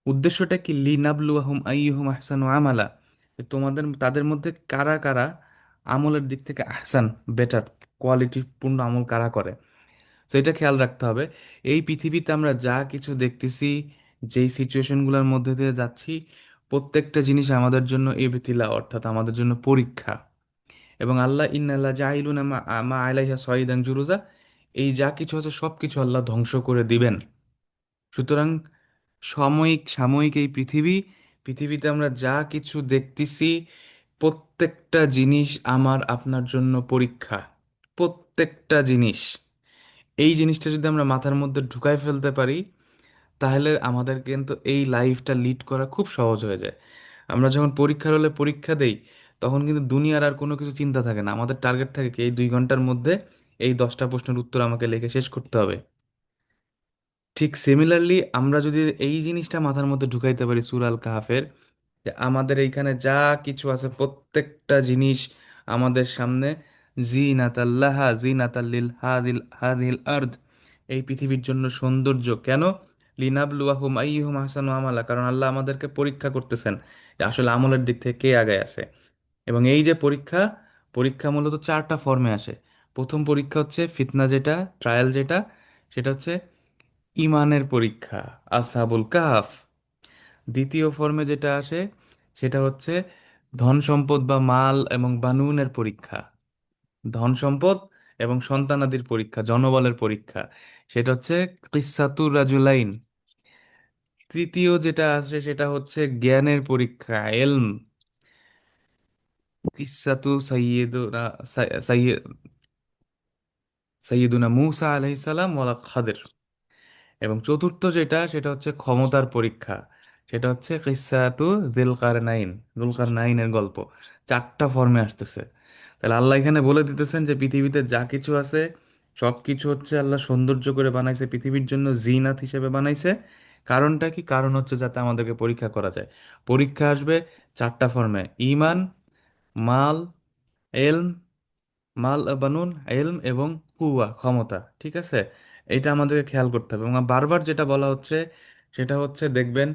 উদ্দেশ্যটা কি? লিনাবলুয়াহুম আইয়ুহুম আহসানু আমালা, যে তোমাদের তাদের মধ্যে কারা কারা আমলের দিক থেকে আহসান, বেটার, কোয়ালিটি পূর্ণ আমল কারা করে। তো এটা খেয়াল রাখতে হবে। এই পৃথিবীতে আমরা যা কিছু দেখতেছি, যেই সিচুয়েশনগুলোর মধ্যে দিয়ে যাচ্ছি, প্রত্যেকটা জিনিস আমাদের জন্য ইবতিলা অর্থাৎ আমাদের জন্য পরীক্ষা। এবং আল্লাহ ইন্নাল্লাহ জাইলুনা মা মা আলাইহা সয়িদান জুরুজা, এই যা কিছু আছে সব কিছু আল্লাহ ধ্বংস করে দিবেন। সুতরাং সাময়িক এই পৃথিবীতে আমরা যা কিছু দেখতেছি, প্রত্যেকটা জিনিস আমার আপনার জন্য পরীক্ষা। প্রত্যেকটা জিনিস, এই জিনিসটা যদি আমরা মাথার মধ্যে ঢুকাই ফেলতে পারি, তাহলে আমাদের কিন্তু এই লাইফটা লিড করা খুব সহজ হয়ে যায়। আমরা যখন পরীক্ষার হলে পরীক্ষা দেই, তখন কিন্তু দুনিয়ার আর কোনো কিছু চিন্তা থাকে না, আমাদের টার্গেট থাকে কি এই 2 ঘন্টার মধ্যে এই 10টা প্রশ্নের উত্তর আমাকে লিখে শেষ করতে হবে। ঠিক সিমিলারলি আমরা যদি এই জিনিসটা মাথার মধ্যে ঢুকাইতে পারি সূরা আল কাহাফের, যে আমাদের এইখানে যা কিছু আছে প্রত্যেকটা জিনিস আমাদের সামনে জিনাতাল্লাহা জিনাতাল্লিল হাদিল হাদিল আরদ, এই পৃথিবীর জন্য সৌন্দর্য। কেন? লিনাবলুয়াহুম আইয়ুহুম আহসানু আমালা, কারণ আল্লাহ আমাদেরকে পরীক্ষা করতেছেন যে আসলে আমলের দিক থেকে কে আগে আছে। এবং এই যে পরীক্ষা, পরীক্ষা মূলত 4টা ফর্মে আসে। প্রথম পরীক্ষা হচ্ছে ফিতনা, যেটা ট্রায়াল, যেটা সেটা হচ্ছে ইমানের পরীক্ষা, আসহাবুল কাহাফ। দ্বিতীয় ফর্মে যেটা আসে সেটা হচ্ছে ধন সম্পদ বা মাল এবং বানুনের পরীক্ষা, ধন সম্পদ এবং সন্তানাদির পরীক্ষা, জনবলের পরীক্ষা, সেটা হচ্ছে কিসসাতুর রাজুলাইন। তৃতীয় যেটা আসে সেটা হচ্ছে জ্ঞানের পরীক্ষা, এলম, কিসসাতু সাইয়্যিদুনা সাইয়্যিদুনা মুসা আলাইহিস সালাম ওয়ালা খাদির। এবং চতুর্থ যেটা সেটা হচ্ছে ক্ষমতার পরীক্ষা, সেটা হচ্ছে কিসসাতু যুলকারনাইনের গল্প। 4টা ফর্মে আসতেছে। তাহলে আল্লাহ এখানে বলে দিতেছেন যে পৃথিবীতে যা কিছু আছে সব কিছু হচ্ছে আল্লাহ সৌন্দর্য করে বানাইছে, পৃথিবীর জন্য জিনাত হিসেবে বানাইছে। কারণটা কি? কারণ হচ্ছে যাতে আমাদেরকে পরীক্ষা করা যায়। পরীক্ষা আসবে 4টা ফর্মে: ইমান, মাল, এলম, বানুন, এলম এবং কুয়া, ক্ষমতা। ঠিক আছে, এটা আমাদেরকে খেয়াল করতে হবে। এবং বারবার যেটা বলা হচ্ছে সেটা হচ্ছে, দেখবেন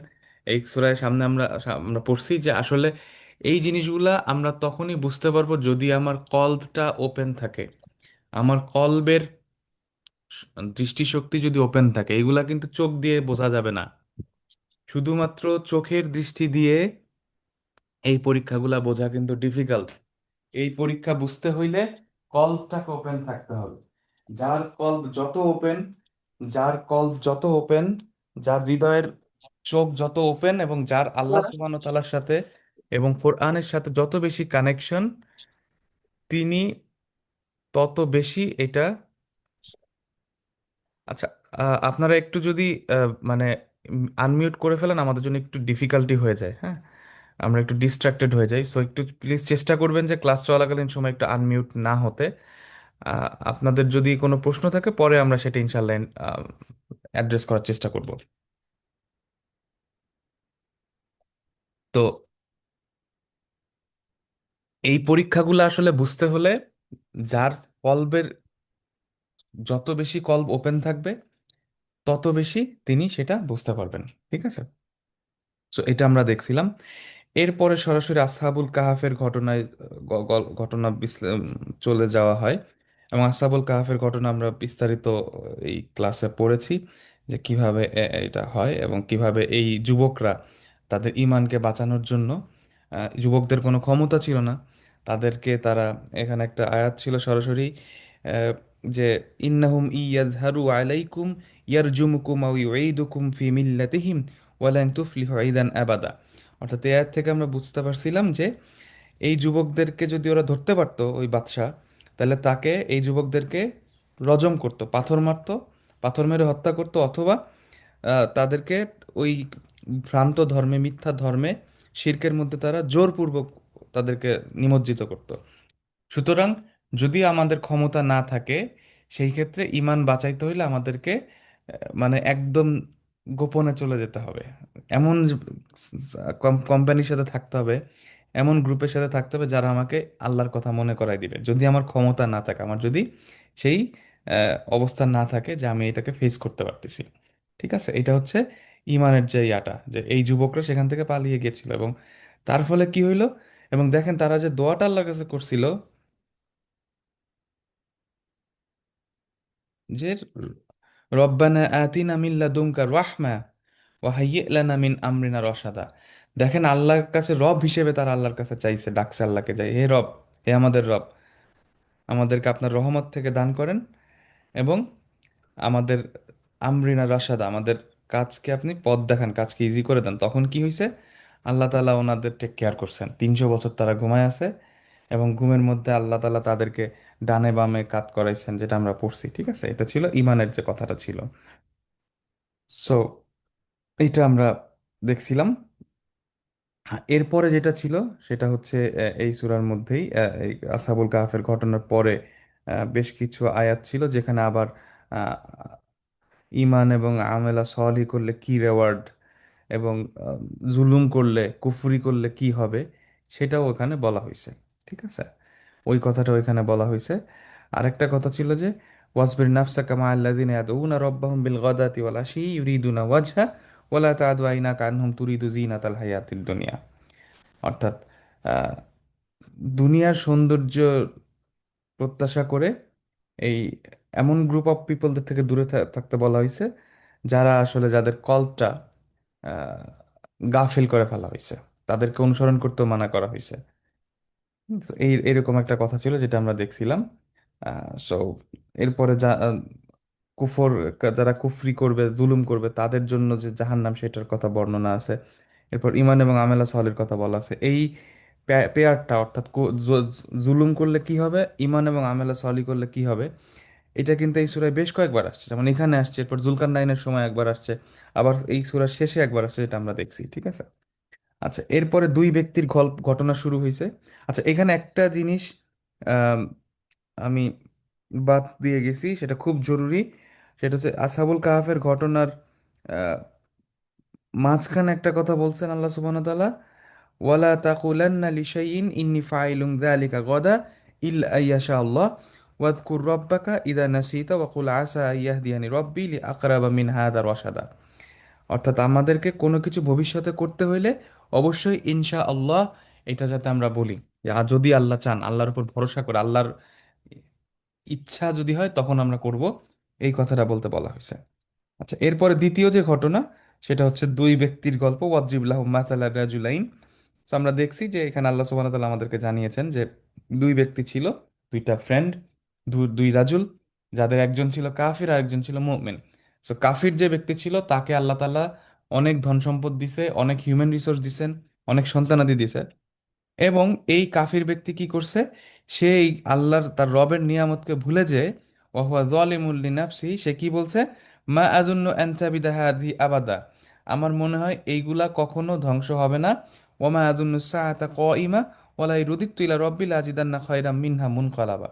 এই সূরার সামনে আমরা পড়ছি যে আসলে এই জিনিসগুলা আমরা তখনই বুঝতে পারবো যদি আমার কল্বটা ওপেন থাকে, আমার কল্বের দৃষ্টিশক্তি যদি ওপেন থাকে। এগুলা কিন্তু চোখ দিয়ে বোঝা যাবে না। শুধুমাত্র চোখের দৃষ্টি দিয়ে এই পরীক্ষাগুলা বোঝা কিন্তু ডিফিকাল্ট। এই পরীক্ষা বুঝতে হইলে কল্বটাকে ওপেন থাকতে হবে। যার কল্ব যত ওপেন, যার কল্ব যত ওপেন, যার হৃদয়ের চোখ যত ওপেন, এবং যার আল্লাহ সুবহানাহু ওয়া তাআলার সাথে এবং কোরআনের সাথে যত বেশি কানেকশন, তিনি তত বেশি এটা। আচ্ছা, আপনারা একটু যদি মানে আনমিউট করে ফেলেন, আমাদের জন্য একটু ডিফিকাল্টি হয়ে যায়। হ্যাঁ, আমরা একটু ডিস্ট্রাক্টেড হয়ে যাই। সো একটু প্লিজ চেষ্টা করবেন যে ক্লাস চলাকালীন সময় একটু আনমিউট না হতে। আপনাদের যদি কোনো প্রশ্ন থাকে পরে আমরা সেটা ইনশাল্লাহ অ্যাড্রেস করার চেষ্টা করব। তো এই পরীক্ষাগুলো আসলে বুঝতে হলে যার কলবের যত বেশি কলব ওপেন থাকবে তত বেশি তিনি সেটা বুঝতে পারবেন। ঠিক আছে, তো এটা আমরা দেখছিলাম। এরপরে সরাসরি আসহাবুল কাহাফের ঘটনায় ঘটনা চলে যাওয়া হয়, এবং আসহাবুল কাহাফের ঘটনা আমরা বিস্তারিত এই ক্লাসে পড়েছি যে কিভাবে এটা হয় এবং কিভাবে এই যুবকরা তাদের ঈমানকে বাঁচানোর জন্য, যুবকদের কোনো ক্ষমতা ছিল না, তাদেরকে তারা, এখানে একটা আয়াত ছিল সরাসরি আহ, যে ইন্নাহুম ইয়াজহারু আলাইকুম ইয়ারজুমুকুম আও ইউঈদুকুম ফি মিল্লাতিহিম ওয়ালান তুফলিহু ইদান আবাদা। অর্থাৎ এই আয়াত থেকে আমরা বুঝতে পারছিলাম যে এই যুবকদেরকে যদি ওরা ধরতে পারতো ওই বাদশা, তাহলে তাকে, এই যুবকদেরকে রজম করতো, পাথর মারতো, পাথর মেরে হত্যা করতো, অথবা তাদেরকে ওই ভ্রান্ত ধর্মে, মিথ্যা ধর্মে, শিরকের মধ্যে তারা জোরপূর্বক তাদেরকে নিমজ্জিত করতো। সুতরাং যদি আমাদের ক্ষমতা না থাকে, সেই ক্ষেত্রে ঈমান বাঁচাইতে হইলে আমাদেরকে মানে একদম গোপনে চলে যেতে হবে, এমন কোম্পানির সাথে থাকতে হবে, এমন গ্রুপের সাথে থাকতে হবে যারা আমাকে আল্লাহর কথা মনে করায় দিবে, যদি আমার ক্ষমতা না থাকে, আমার যদি সেই অবস্থা না থাকে যে আমি এটাকে ফেস করতে পারতেছি। ঠিক আছে, এটা হচ্ছে ইমানের যে ইয়াটা, যে এই যুবকরা সেখান থেকে পালিয়ে গিয়েছিল, এবং তার ফলে কি হইলো, এবং দেখেন তারা যে দোয়াটা আল্লাহর কাছে করছিল যে রব্বানা আতিনা মিন লাদুনকা রাহমা ওয়া হাইয়্যি লানা মিন আমরিনা রশাদা। দেখেন আল্লাহর কাছে রব হিসেবে তারা আল্লাহর কাছে চাইছে, ডাকছে আল্লাহকে, যাই হে রব, হে আমাদের রব, আমাদেরকে আপনার রহমত থেকে দান করেন, এবং আমাদের আমরিনা রাশাদা, আমাদের কাজকে আপনি পথ দেখান, কাজকে ইজি করে দেন। তখন কি হয়েছে, আল্লাহ তাআলা ওনাদের টেক কেয়ার করছেন, 300 বছর তারা ঘুমায় আছে, এবং ঘুমের মধ্যে আল্লাহ তাআলা তাদেরকে ডানে বামে কাত করাইছেন, যেটা আমরা পড়ছি। ঠিক আছে, এটা ছিল ইমানের যে কথাটা ছিল। সো এইটা আমরা দেখছিলাম। হ্যাঁ, এরপরে যেটা ছিল সেটা হচ্ছে এই সূরার মধ্যেই এই আসহাবুল কাহফের ঘটনার পরে বেশ কিছু আয়াত ছিল যেখানে আবার আহ, ঈমান এবং আমেলা সলিহ করলে কি রেওয়ার্ড, এবং জুলুম করলে, কুফরি করলে কি হবে, সেটাও ওখানে বলা হয়েছে। ঠিক আছে, ওই কথাটা ওইখানে বলা হয়েছে। আরেকটা কথা ছিল যে ওয়াসবির নাফসাকা মা আল্লাযিনা ইয়াদউনা রাব্বাহুম বিল গাদাতি ওয়াল আশি ইউরিদুনা ওয়াজহা ওয়ালা তা'দু আইনাকা আনহুম তুরিদু যিনাতাল হায়াতিদ দুনিয়া। অর্থাৎ আহ, দুনিয়ার সৌন্দর্য প্রত্যাশা করে এই এমন গ্রুপ অফ পিপলদের থেকে দূরে থাকতে বলা হয়েছে, যারা আসলে, যাদের কল্পটা আহ, গাফিল করে ফেলা হয়েছে, তাদেরকে অনুসরণ করতেও মানা করা হয়েছে। তো এই এরকম একটা কথা ছিল যেটা আমরা দেখছিলাম। সো এরপরে কুফর, যারা কুফরি করবে, জুলুম করবে, তাদের জন্য যে জাহান্নাম, সেটার কথা বর্ণনা আছে। এরপর ইমান এবং আমেলা সলের কথা বলা আছে। এই পেয়ারটা, অর্থাৎ জুলুম করলে কি হবে, ইমান এবং আমেলা সলি করলে কি হবে, এটা কিন্তু এই সূরায় বেশ কয়েকবার আসছে, যেমন এখানে আসছে, এরপর জুলকার নাইনের সময় একবার আসছে, আবার এই সূরার শেষে একবার আসছে, যেটা আমরা দেখছি। ঠিক আছে, আচ্ছা, এরপরে দুই ব্যক্তির গল্প, ঘটনা শুরু হয়েছে। আচ্ছা, এখানে একটা জিনিস আম, আমি বাদ দিয়ে গেছি, সেটা খুব জরুরি। সেটা হচ্ছে আসহাবুল কাহাফের ঘটনার আহ, মাঝখানে একটা কথা বলছেন আল্লাহ সুবহানাহু ওয়া তাআলা, ওয়ালা তাকুলান্না লিশাইইন ইন্নী ফাইলুন যালিকা গাদা ইল্লা আইয়াশা আল্লাহ ওয়াযকুর রাব্বাকা ইযা নাসিতা ওয়া কুল আসা আইয়াহদিয়ানি রাব্বি লিআকরাবা মিন হাদা রাশাদা। অর্থাৎ আমাদেরকে কোনো কিছু ভবিষ্যতে করতে হইলে অবশ্যই ইনশা আল্লাহ, এটা যাতে আমরা বলি যে আর যদি আল্লাহ চান, আল্লাহর উপর ভরসা করে, আল্লাহর ইচ্ছা যদি হয় তখন আমরা করব, এই কথাটা বলতে বলা হয়েছে। আচ্ছা, এরপরে দ্বিতীয় যে ঘটনা, সেটা হচ্ছে দুই ব্যক্তির গল্প, ওয়াদ্রিব লাহুম মাসালা রাজুলাইন। তো আমরা দেখছি যে এখানে আল্লাহ সুবহানাহু ওয়া তাআলা আমাদেরকে জানিয়েছেন যে দুই ব্যক্তি ছিল, দুইটা ফ্রেন্ড, দুই রাজুল, যাদের একজন ছিল কাফির আর একজন ছিল মুমিন। সো কাফির যে ব্যক্তি ছিল তাকে আল্লাহ তাআলা অনেক ধন সম্পদ দিছে, অনেক হিউম্যান রিসোর্স দিছেন, অনেক সন্তানাদি দিছে। এবং এই কাফির ব্যক্তি কি করছে, সে এই আল্লাহর, তার রবের নিয়ামতকে ভুলে যে ওয়াহুয়া যালিমুল লিনাফসি, সে কি বলছে, মা আজুন্নু আন তাবিদা হাযিহি আবাদা, আমার মনে হয় এইগুলা কখনো ধ্বংস হবে না, ওমা আজুন্নু সাআতা কাইমা ওয়ালা রুদিতু ইলা রাব্বিল আজিদান্না খায়রাম মিনহা মুনকালাবা।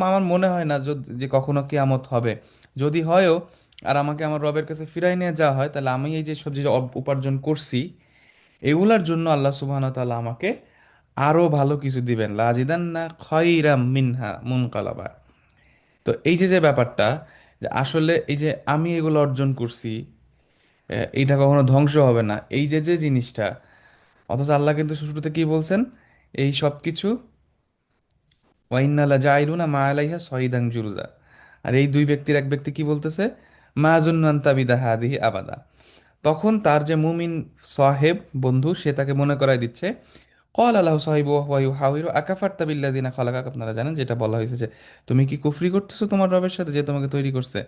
আমার মনে হয় না যে কখনো কিয়ামত হবে, যদি হয়ও আর আমাকে আমার রবের কাছে ফিরাই নিয়ে যাওয়া হয়, তাহলে আমি এই যে সব যে উপার্জন করছি, এগুলার জন্য আল্লাহ সুবহানাহু ওয়া তাআলা আমাকে আরো ভালো কিছু দিবেন, লাজিদান্না খায়রাম মিনহা মুনকালাবা। তো এই যে যে ব্যাপারটা, যে আসলে এই যে আমি এগুলো অর্জন করছি, এটা কখনো ধ্বংস হবে না, এই যে যে জিনিসটা, অথচ আল্লাহ কিন্তু শুরুতে কি বলছেন? এই সব কিছু ওয়াইন্না লা জাইলুনা মা আলাইহা সয়িদান জুরুজা। আর এই দুই ব্যক্তির এক ব্যক্তি কি বলতেছে? মা জুন্নান তাবিদা হাদিহি আবাদা। তখন তার যে মুমিন সাহেব বন্ধু, সে তাকে মনে করায় দিচ্ছে, কল আল্লাহ সাহিবু ওয়া ইউহাউইরু আকাফারতা বিল্লাযিনা খালাকাক। আপনারা জানেন যেটা বলা হয়েছে যে তুমি কি কুফরি করতেছো তোমার রবের সাথে যে তোমাকে তৈরি করছে?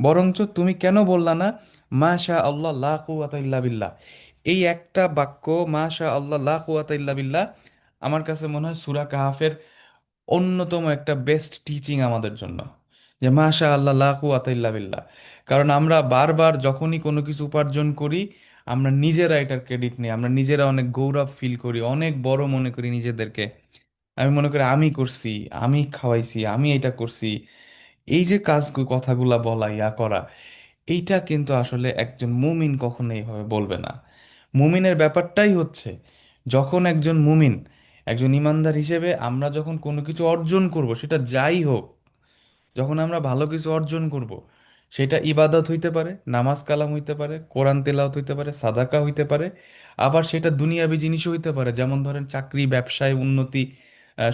বরঞ্চ তুমি কেন বললা না মাশা আল্লাহ লা কুওয়াতা ইল্লা বিল্লাহ? এই একটা বাক্য, মাশা আল্লাহ লা কুওয়াতা ইল্লা বিল্লাহ, আমার কাছে মনে হয় সূরা কাহাফের অন্যতম একটা বেস্ট টিচিং আমাদের জন্য, যে মাশা আল্লাহ লা কুওয়াতা ইল্লা বিল্লাহ। কারণ আমরা বারবার যখনই কোনো কিছু উপার্জন করি, আমরা নিজেরা এটার ক্রেডিট নিই, আমরা নিজেরা অনেক গৌরব ফিল করি, অনেক বড় মনে করি নিজেদেরকে। আমি মনে করি আমি করছি, আমি খাওয়াইছি, আমি এটা করছি। এই যে কথাগুলা বলা, ইয়া করা, এইটা কিন্তু আসলে একজন মুমিন কখনো এইভাবে বলবে না। মুমিনের ব্যাপারটাই হচ্ছে, যখন একজন মুমিন, একজন ইমানদার হিসেবে আমরা যখন কোনো কিছু অর্জন করব, সেটা যাই হোক, যখন আমরা ভালো কিছু অর্জন করব, সেটা ইবাদত হইতে পারে, নামাজ কালাম হইতে পারে, কোরআন তেলাওয়াত হইতে পারে, সাদাকা হইতে পারে, আবার সেটা দুনিয়াবি জিনিসও হইতে পারে, যেমন ধরেন চাকরি, ব্যবসায় উন্নতি,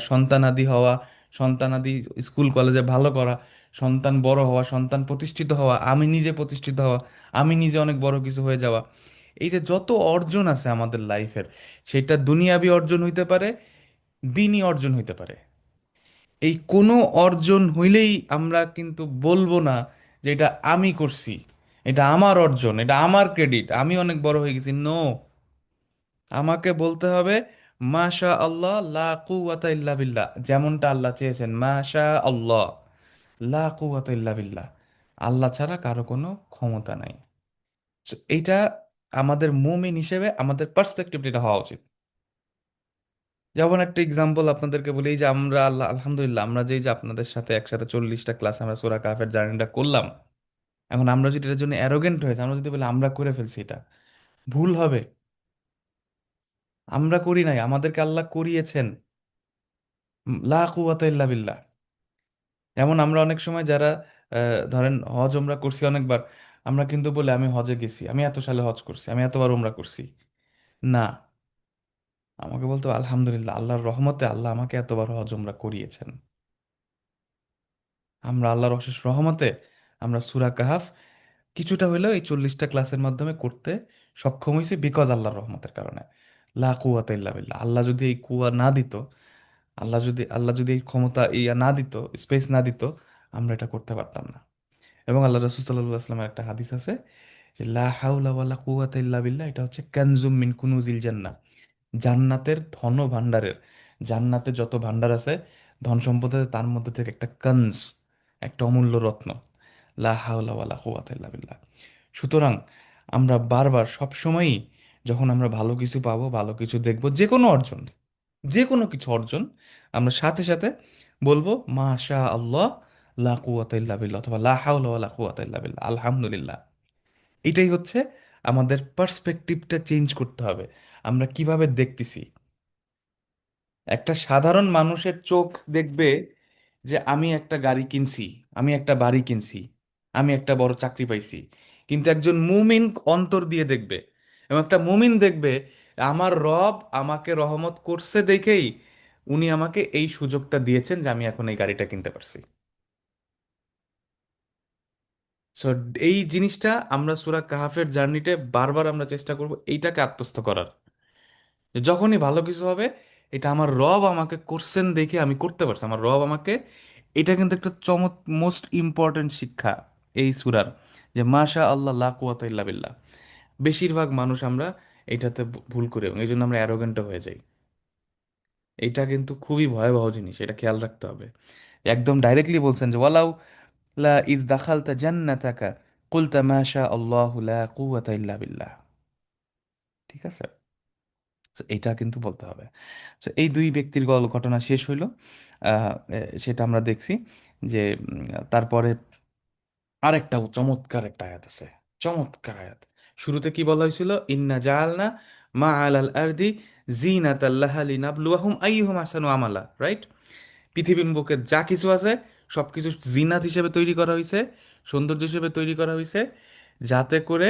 সন্তানাদি হওয়া, সন্তানাদি স্কুল কলেজে ভালো করা, সন্তান বড় হওয়া, সন্তান প্রতিষ্ঠিত হওয়া, আমি নিজে প্রতিষ্ঠিত হওয়া, আমি নিজে অনেক বড় কিছু হয়ে যাওয়া। এই যে যত অর্জন আছে আমাদের লাইফের, সেটা দুনিয়াবি অর্জন হইতে পারে, দিনই অর্জন হইতে পারে। এই কোনো অর্জন হইলেই আমরা কিন্তু বলবো না যে এটা আমি করছি, এটা আমার অর্জন, এটা আমার ক্রেডিট, আমি অনেক বড় হয়ে গেছি। নো, আমাকে বলতে হবে মাশা আল্লাহ লা কুওয়াতা ইল্লা বিল্লাহ, যেমনটা আল্লাহ চেয়েছেন, মাশা আল্লাহ লা কুওয়াতা ইল্লা বিল্লাহ, আল্লাহ ছাড়া কারো কোনো ক্ষমতা নাই। So, এইটা আমাদের মুমিন হিসেবে আমাদের পার্সপেক্টিভ এটা হওয়া উচিত। যেমন একটা এক্সাম্পল আপনাদেরকে বলি, এই যে আমরা আল্লাহ আলহামদুলিল্লাহ, আমরা যে যে আপনাদের সাথে একসাথে 40টা ক্লাস আমরা সূরা কাহফের জার্নিটা করলাম, এখন আমরা যদি এটার জন্য অ্যারোগেন্ট হয়েছে, আমরা যদি বলি আমরা করে ফেলছি, এটা ভুল হবে। আমরা করি নাই, আমাদেরকে আল্লাহ করিয়েছেন। লা কুওয়াতা ইল্লা বিল্লাহ। যেমন আমরা অনেক সময় যারা ধরেন হজ ওমরা করছি অনেকবার, আমরা কিন্তু বলে আমি হজে গেছি, আমি এত সালে হজ করছি, আমি এতবার ওমরা করছি। না, আমাকে বলতে হবে, আলহামদুলিল্লাহ, আল্লাহর রহমতে আল্লাহ আমাকে এতবার হজ ওমরা করিয়েছেন। আমরা আল্লাহর অশেষ রহমতে আমরা সূরা কাহাফ কিছুটা হলেও এই 40টা ক্লাসের মাধ্যমে করতে সক্ষম হয়েছি, বিকজ আল্লাহর রহমতের কারণে। লা কুওয়াতা ইল্লা বিল্লাহ। আল্লাহ যদি এই কুয়া না দিত, আল্লাহ যদি এই ক্ষমতা ইয়া না দিত, স্পেস না দিত, আমরা এটা করতে পারতাম না। এবং আল্লাহ রাসূল সাল্লাল্লাহু আলাইহি ওয়াসাল্লামের একটা হাদিস আছে যে লা হাওলা ওয়ালা কুওয়াতা ইল্লা বিল্লাহ, এটা হচ্ছে কানজুম মিন কুনুজিল জান্নাহ, জান্নাতের ধন ভাণ্ডারের, জান্নাতে যত ভাণ্ডার আছে, ধন সম্পদ আছে, তার মধ্যে থেকে একটা কনজ, একটা অমূল্য রত্ন। লা হাওলা ওয়ালা কুওয়াতা ইল্লা বিল্লাহ। সুতরাং আমরা বারবার সবসময়ই যখন আমরা ভালো কিছু পাবো, ভালো কিছু দেখবো, যে কোনো অর্জন, যে কোনো কিছু অর্জন, আমরা সাথে সাথে বলবো মাশা আল্লাহ লা কুওয়াতা ইল্লা বিল্লাহ, অথবা লা হাওলা ওয়ালা কুওয়াতা ইল্লা বিল্লাহ, আলহামদুলিল্লাহ। এটাই হচ্ছে আমাদের পার্সপেক্টিভটা চেঞ্জ করতে হবে। আমরা কিভাবে দেখতেছি, একটা সাধারণ মানুষের চোখ দেখবে যে আমি একটা গাড়ি কিনছি, আমি একটা বাড়ি কিনছি, আমি একটা বড় চাকরি পাইছি। কিন্তু একজন মুমিন অন্তর দিয়ে দেখবে, এবং একটা মুমিন দেখবে আমার রব আমাকে রহমত করছে দেখেই উনি আমাকে এই সুযোগটা দিয়েছেন যে আমি এখন এই গাড়িটা কিনতে পারছি। সো এই জিনিসটা আমরা সূরা কাহাফের জার্নিতে বারবার আমরা চেষ্টা করব এইটাকে আত্মস্থ করার, যে যখনই ভালো কিছু হবে, এটা আমার রব আমাকে করছেন দেখে আমি করতে পারছি, আমার রব আমাকে। এটা কিন্তু একটা মোস্ট ইম্পর্টেন্ট শিক্ষা এই সূরার, যে মাশা আল্লাহ লা কুওয়াতা ইল্লা বিল্লাহ। বেশিরভাগ মানুষ আমরা এটাতে ভুল করি, এবং এই জন্য আমরা অ্যারোগেন্ট হয়ে যাই। এটা কিন্তু খুবই ভয়াবহ জিনিস, এটা খেয়াল রাখতে হবে। একদম ডাইরেক্টলি বলছেন যে ওয়ালাউ লা ইজ দাখালতা জান্নাতাকা কুলতা মাশা আল্লাহু লা কুওয়াতা ইল্লা বিল্লাহ। ঠিক আছে? So, এটা কিন্তু বলতে হবে। So, এই দুই ব্যক্তির ঘটনা শেষ হইল। সেটা আমরা দেখছি যে তারপরে আরেকটা চমৎকার একটা আয়াত আছে, চমৎকার আয়াত। শুরুতে কি বলা হয়েছিল? ইন্না জাআলনা মা আলাল আরদি জিনাতাল লাহা লিনাবলুয়াহুম আইয়ুহুম আহসানু আমালা, রাইট? পৃথিবীর বুকে যা কিছু আছে সবকিছু জিনাত হিসেবে তৈরি করা হয়েছে, সৌন্দর্য হিসেবে তৈরি করা হয়েছে, যাতে করে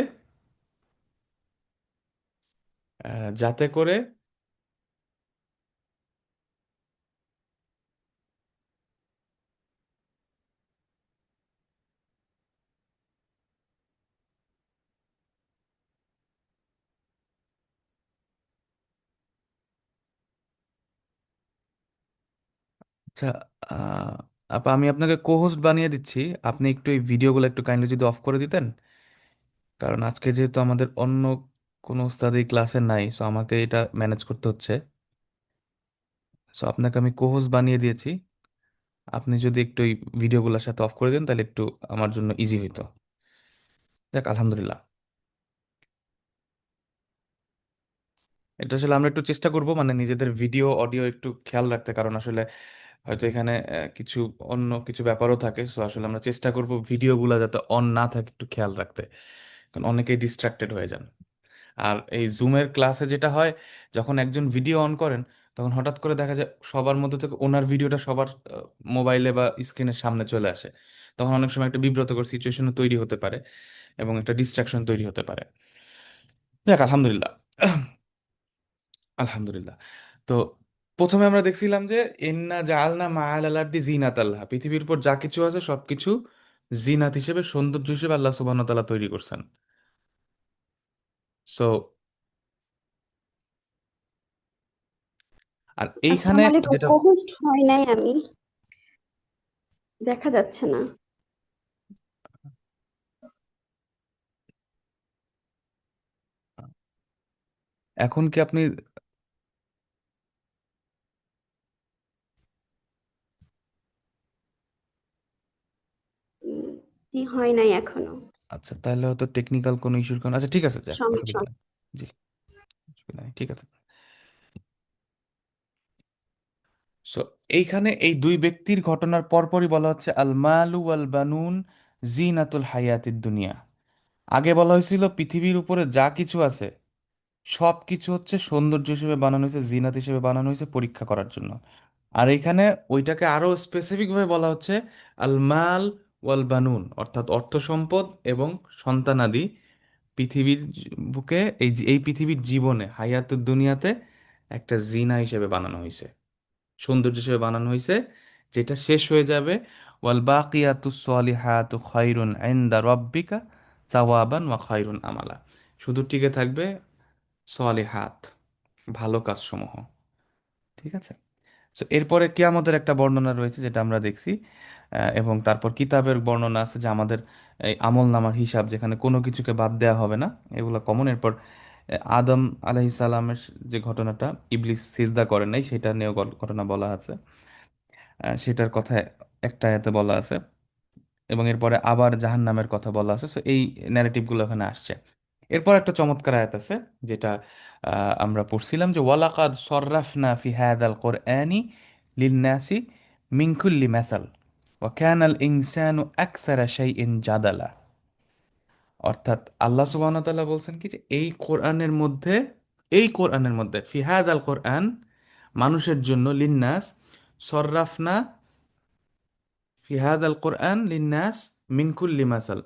যাতে করে আচ্ছা, আহ, আপা আমি আপনাকে কোহোস্ট বানিয়ে দিচ্ছি। আপনি একটু এই ভিডিওগুলো একটু কাইন্ডলি যদি অফ করে দিতেন, কারণ আজকে যেহেতু আমাদের অন্য কোনো উস্তাদ এই ক্লাসে নাই, সো আমাকে এটা ম্যানেজ করতে হচ্ছে। সো আপনাকে আমি কোহোস্ট বানিয়ে দিয়েছি। আপনি যদি একটু এই ভিডিওগুলোর সাথে অফ করে দেন তাহলে একটু আমার জন্য ইজি হইতো। যাক, আলহামদুলিল্লাহ। এটা আসলে আমরা একটু চেষ্টা করব মানে নিজেদের ভিডিও অডিও একটু খেয়াল রাখতে, কারণ আসলে হয়তো এখানে কিছু অন্য কিছু ব্যাপারও থাকে। সো আসলে আমরা চেষ্টা করব ভিডিওগুলো যাতে অন না থাকে একটু খেয়াল রাখতে, কারণ অনেকেই ডিস্ট্রাক্টেড হয়ে যান। আর এই জুমের ক্লাসে যেটা হয়, যখন একজন ভিডিও অন করেন তখন হঠাৎ করে দেখা যায় সবার মধ্যে থেকে ওনার ভিডিওটা সবার মোবাইলে বা স্ক্রিনের সামনে চলে আসে। তখন অনেক সময় একটা বিব্রতকর সিচুয়েশনও তৈরি হতে পারে এবং একটা ডিস্ট্রাকশন তৈরি হতে পারে। দেখ, আলহামদুলিল্লাহ। আলহামদুলিল্লাহ। তো প্রথমে আমরা দেখছিলাম যে ইন্না জাআলনা মাআল আরদি জিনাতাল্লাহ, পৃথিবীর উপর যা কিছু আছে সবকিছু জিনাত হিসেবে, সৌন্দর্য হিসেবে আল্লাহ সুবহানাহু ওয়া তাআলা তৈরি করছেন। সো আর এইখানে আসসালামু আলাইকুম। যেটা, co-host হয় নাই আমি, দেখা যাচ্ছে না। এখন কি আপনি, উম, জি, হয় নাই এখনো। আচ্ছা তাহলে হয়তো টেকনিক্যাল কোনো ইস্যুর কারণে, আচ্ছা ঠিক আছে, যাক অসুবিধা সমস্যা। নেই। জি, অসুবিধা নেই, ঠিক আছে। সো এইখানে এই দুই ব্যক্তির ঘটনার পরপরই বলা হচ্ছে আল মালু ওয়াল বানুন জিনাতুল হায়াতিদ দুনিয়া। আগে বলা হয়েছিল পৃথিবীর উপরে যা কিছু আছে সব কিছু হচ্ছে সৌন্দর্য হিসেবে বানানো হয়েছে, জিনাত হিসেবে বানানো হয়েছে পরীক্ষা করার জন্য। আর এখানে ওইটাকে আরো স্পেসিফিক ভাবে বলা হচ্ছে আল মাল ওয়াল বানুন, অর্থাৎ অর্থ সম্পদ এবং সন্তানাদি পৃথিবীর বুকে এই পৃথিবীর জীবনে হায়াতুদ দুনিয়াতে একটা জিনা হিসেবে বানানো হয়েছে, সৌন্দর্য হিসেবে বানানো হয়েছে, যেটা শেষ হয়ে যাবে। ওয়াল বাকিয়াতুস সলিহাতু খায়রুন ইনদা রাব্বিকা সাওয়াবান ওয়া খায়রুন আমালা। শুধু টিকে থাকবে সলিহাত, ভালো কাজসমূহ। ঠিক আছে। তো এরপরে কিয়ামতের একটা বর্ণনা রয়েছে যেটা আমরা দেখছি, এবং তারপর কিতাবের বর্ণনা আছে যে আমাদের এই আমল নামার হিসাব, যেখানে কোনো কিছুকে বাদ দেওয়া হবে না, এগুলো কমন। এরপর আদম আলাইহিস সালামের যে ঘটনাটা, ইবলিস সিজদা করেন নাই, সেটা নিয়েও ঘটনা বলা আছে। সেটার কথা একটা আয়াতে বলা আছে। এবং এরপরে আবার জাহান্নামের কথা বলা আছে। সো এই ন্যারেটিভগুলো ওখানে আসছে। এরপর একটা চমৎকার আয়াত আছে যেটা আমরা পড়ছিলাম যে ওয়ালাকাদ সররাফনা ফি হাদাল কোরআনি লিন্নাসি মিন কুল্লি মাসাল ওয়া কানাল ইনসানু আকসারা শাইইন জাদালা। অর্থাৎ আল্লাহ সুবহানাহু ওয়া তাআলা বলছেন কি যে এই কোরআনের মধ্যে ফি হাদাল কোরআন, মানুষের জন্য, লিন্নাস, সররাফনা ফি হাদাল কোরআন লিন্নাস মিন কুল্লি মাসাল,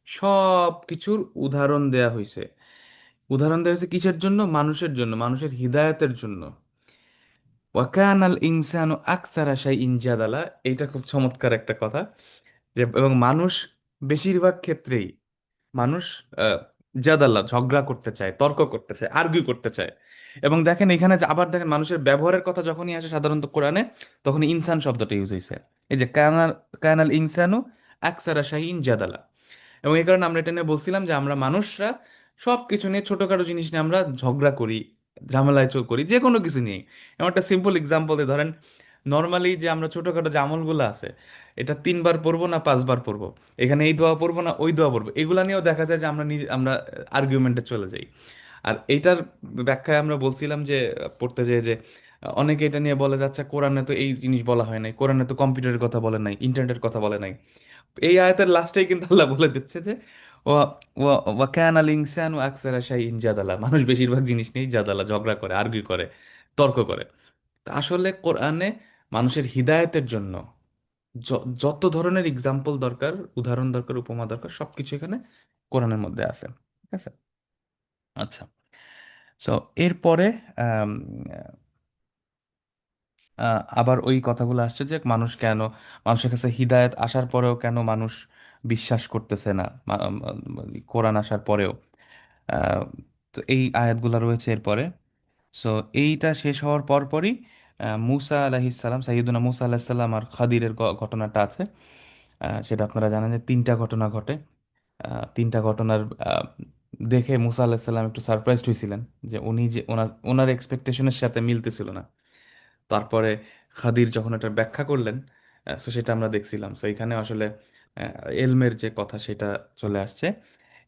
সব কিছুর উদাহরণ দেয়া হয়েছে। উদাহরণ দেওয়া হয়েছে কিসের জন্য? মানুষের জন্য, মানুষের হিদায়াতের জন্য। ওয়াকান আল ইনসানু আকতারা শাইইন জাদালা। এইটা খুব চমৎকার একটা কথা, যে এবং মানুষ বেশিরভাগ ক্ষেত্রেই মানুষ আহ, জাদাল্লা, ঝগড়া করতে চায়, তর্ক করতে চায়, আর্গুই করতে চায়। এবং দেখেন এখানে যে আবার দেখেন মানুষের ব্যবহারের কথা যখনই আসে সাধারণত কোরআনে, তখন ইনসান শব্দটা ইউজ হয়েছে। এই যে কানাল কানাল ইনসানু আকসারা শাইইন জাদালা। এবং এই কারণে আমরা এটা নিয়ে বলছিলাম যে আমরা মানুষরা সব কিছু নিয়ে, ছোটখাটো জিনিস নিয়ে আমরা ঝগড়া করি, ঝামেলায় করি, যে কোনো কিছু নিয়ে। এমন একটা সিম্পল এক্সাম্পল দিয়ে ধরেন, নর্মালি যে আমরা ছোটখাটো যে আমলগুলো আছে, এটা 3 বার পড়বো না 5 বার পড়বো, এখানে এই দোয়া পড়বো না ওই দোয়া পড়বো, এগুলা নিয়েও দেখা যায় যে আমরা আমরা আর্গুমেন্টে চলে যাই। আর এইটার ব্যাখ্যায় আমরা বলছিলাম যে পড়তে যেয়ে যে অনেকে এটা নিয়ে বলে যাচ্ছে কোরআনে তো এই জিনিস বলা হয় নাই, কোরআনে তো কম্পিউটারের কথা বলে নাই, ইন্টারনেটের কথা বলে নাই। এই আয়াতের লাস্টেই কিন্তু আল্লাহ বলে দিচ্ছে যে ওয়া ওয়া ওয়া কানা আল ইনসানু আকসারা শাইইন জাদালা, মানুষ বেশিরভাগ জিনিস নিয়েই জাদালা, ঝগড়া করে, আর্গুই করে, তর্ক করে। তা আসলে কোরআনে মানুষের হিদায়াতের জন্য যত ধরনের এক্সাম্পল দরকার, উদাহরণ দরকার, উপমা দরকার, সবকিছু এখানে কোরআনের মধ্যে আছে। ঠিক আছে। আচ্ছা, সো এরপরে আবার ওই কথাগুলো আসছে যে মানুষ কেন, মানুষের কাছে হিদায়েত আসার পরেও কেন মানুষ বিশ্বাস করতেছে না, কোরআন আসার পরেও। আহ, তো এই আয়াতগুলো রয়েছে এরপরে। সো এইটা শেষ হওয়ার পরপরই মুসা আলাহিসাল্লাম, সাইয়্যিদুনা মুসা আলাহিসাল্লাম আর খাদিরের ঘটনাটা আছে। সেটা আপনারা জানেন যে তিনটা ঘটনা ঘটে। তিনটা ঘটনার আহ, দেখে মুসা আলাহিসাল্লাম একটু সারপ্রাইজড হয়েছিলেন যে উনি যে ওনার ওনার এক্সপেকটেশনের সাথে মিলতেছিল না। তারপরে খাদির যখন এটা ব্যাখ্যা করলেন, সো সেটা আমরা দেখছিলাম। সো এখানে আসলে এলমের যে কথা সেটা চলে আসছে।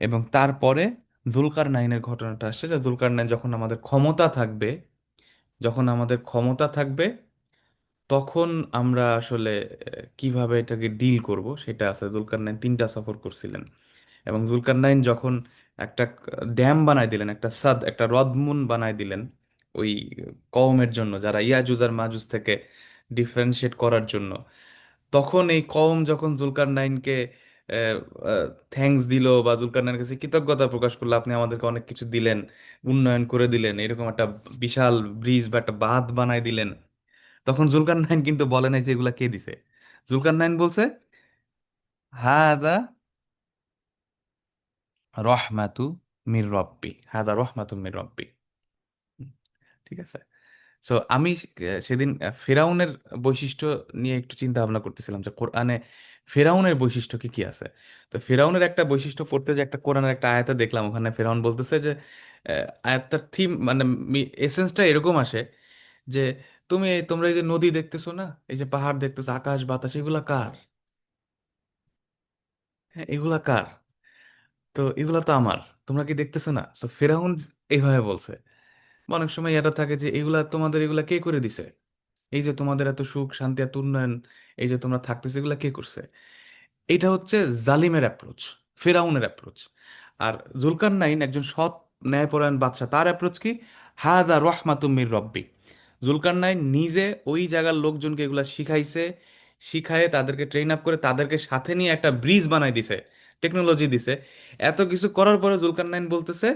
এবং তারপরে জুলকার নাইনের ঘটনাটা আসছে, যে জুলকার নাইন যখন আমাদের ক্ষমতা থাকবে, যখন আমাদের ক্ষমতা থাকবে তখন আমরা আসলে কিভাবে এটাকে ডিল করব সেটা আছে। জুলকারনাইন তিনটা সফর করছিলেন, এবং জুলকারনাইন যখন একটা ড্যাম বানাই দিলেন, একটা সাদ, একটা হ্রদমুন বানাই দিলেন ওই কওমের জন্য, যারা ইয়াজুজ আর মাজুজ থেকে ডিফারেন্সিয়েট করার জন্য, তখন এই কওম যখন জুলকারনাইনকে থ্যাঙ্কস দিল বা জুলকারনাইনের কাছে কৃতজ্ঞতা প্রকাশ করলো, আপনি আমাদেরকে অনেক কিছু দিলেন, উন্নয়ন করে দিলেন, এরকম একটা বিশাল ব্রিজ বা একটা বাঁধ বানাই দিলেন, তখন জুলকারনাইন কিন্তু বলে নাই যে এগুলা কে দিছে। জুলকারনাইন বলছে, হাদা রহমাতু মির রব্বি, হাদা রহমাতু মির রব্বি। ঠিক আছে। সো আমি সেদিন ফেরাউনের বৈশিষ্ট্য নিয়ে একটু চিন্তা ভাবনা করতেছিলাম যে কোরআনে ফেরাউনের বৈশিষ্ট্য কি কি আছে। তো ফেরাউনের একটা বৈশিষ্ট্য পড়তে, যে একটা কোরআনের একটা আয়াতে দেখলাম, ওখানে ফেরাউন বলতেছে যে আয়াতটার থিম মানে এসেন্সটা এরকম আসে যে তোমরা এই যে নদী দেখতেছো না, এই যে পাহাড় দেখতেছো, আকাশ বাতাস, এগুলা কার? হ্যাঁ, এগুলা কার? তো এগুলা তো আমার, তোমরা কি দেখতেছো না? সো ফেরাউন এইভাবে বলছে। বা অনেক সময় এটা থাকে যে এগুলা তোমাদের, এগুলা কে করে দিছে? এই যে তোমাদের এত সুখ শান্তি এত উন্নয়ন, এই যে তোমরা থাকতেছো, এগুলা কে করছে? এটা হচ্ছে জালিমের অ্যাপ্রোচ, ফেরাউনের অ্যাপ্রোচ। আর জুলকারনাইন একজন সৎ ন্যায়পরায়ণ বাদশা, তার অ্যাপ্রোচ কি? হাদা রহমাতুম মির রব্বি। জুলকারনাইন নিজে ওই জায়গার লোকজনকে এগুলা শিখাইছে, শিখায়ে তাদেরকে ট্রেন আপ করে তাদেরকে সাথে নিয়ে একটা ব্রিজ বানাই দিছে, টেকনোলজি দিছে। এত কিছু করার পরে জুলকারনাইন বলতেছে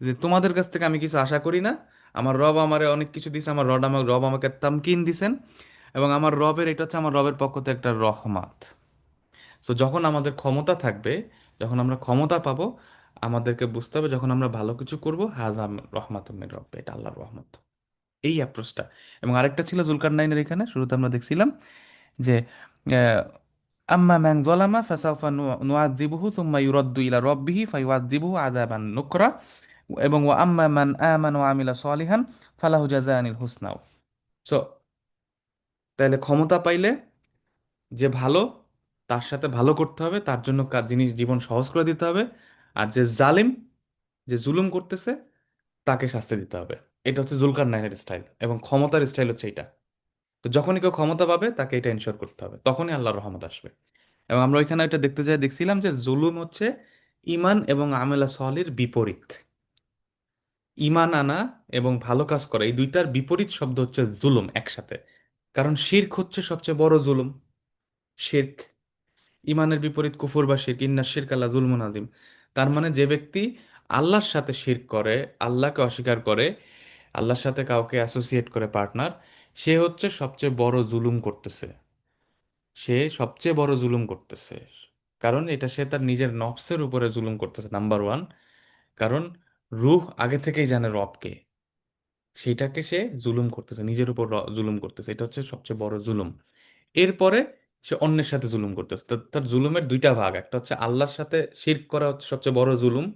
যে তোমাদের কাছ থেকে আমি কিছু আশা করি না, আমার রব আমারে অনেক কিছু দিছে, আমার রব আমাকে তামকিন দিছেন, এবং আমার রবের, এটা হচ্ছে আমার রবের পক্ষ থেকে একটা রহমত। সো যখন আমাদের ক্ষমতা থাকবে, যখন আমরা ক্ষমতা পাবো, আমাদেরকে বুঝতে হবে যখন আমরা ভালো কিছু করব, হাজা রহমাতুম মির রব্বি, এটা আল্লাহর রহমত। এই অ্যাপ্রোচটা। এবং আরেকটা ছিল জুলকার নাইনের, এখানে শুরুতে আমরা দেখছিলাম যে আহ, আম্মা মান যালামা ফাসাউফা নুআযিবুহু সুম্মা ইউরাদ্দু ইলা রাব্বিহি ফায়ুআযিবুহু আযাবান নুকরা, এবং ওয়া আম্মা মান আমানা ওয়া আমিলা সলিহান ফালাহু জাযানিল হুসনা। সো তাহলে ক্ষমতা পাইলে যে ভালো, তার সাথে ভালো করতে হবে, তার জন্য কাজ জিনিস জীবন সহজ করে দিতে হবে। আর যে জালিম, যে জুলুম করতেছে, তাকে শাস্তি দিতে হবে। এটা হচ্ছে জুলকার নাইনের স্টাইল, এবং ক্ষমতার স্টাইল হচ্ছে এটা। তো যখনই কেউ ক্ষমতা পাবে তাকে এটা এনশোর করতে হবে, তখনই আল্লাহর রহমত আসবে। এবং আমরা ওইখানে এটা দেখতে যাই, দেখছিলাম যে জুলুম হচ্ছে ইমান এবং আমেলা সলির বিপরীত। ইমান আনা এবং ভালো কাজ করা, এই দুইটার বিপরীত শব্দ হচ্ছে জুলুম একসাথে। কারণ শিরক হচ্ছে সবচেয়ে বড় জুলুম। শিরক, ইমানের বিপরীত কুফর বা শিরক, ইন্না শিরক আল্লাহ জুলমুন আযীম। তার মানে যে ব্যক্তি আল্লাহর সাথে শিরক করে, আল্লাহকে অস্বীকার করে, আল্লাহর সাথে কাউকে অ্যাসোসিয়েট করে পার্টনার, সে হচ্ছে সবচেয়ে বড় জুলুম করতেছে। সে সবচেয়ে বড় জুলুম করতেছে। কারণ এটা সে তার নিজের নফসের উপরে জুলুম করতেছে, নাম্বার ওয়ান। কারণ রূহ আগে থেকেই জানে রবকে, সেইটাকে সে জুলুম করতেছে, নিজের উপর জুলুম করতেছে, এটা হচ্ছে সবচেয়ে বড় জুলুম। এরপরে সে অন্যের সাথে জুলুম করতেছে। তার জুলুমের দুইটা ভাগ, একটা হচ্ছে আল্লাহর সাথে শিরক করা হচ্ছে সবচেয়ে বড় জুলুম,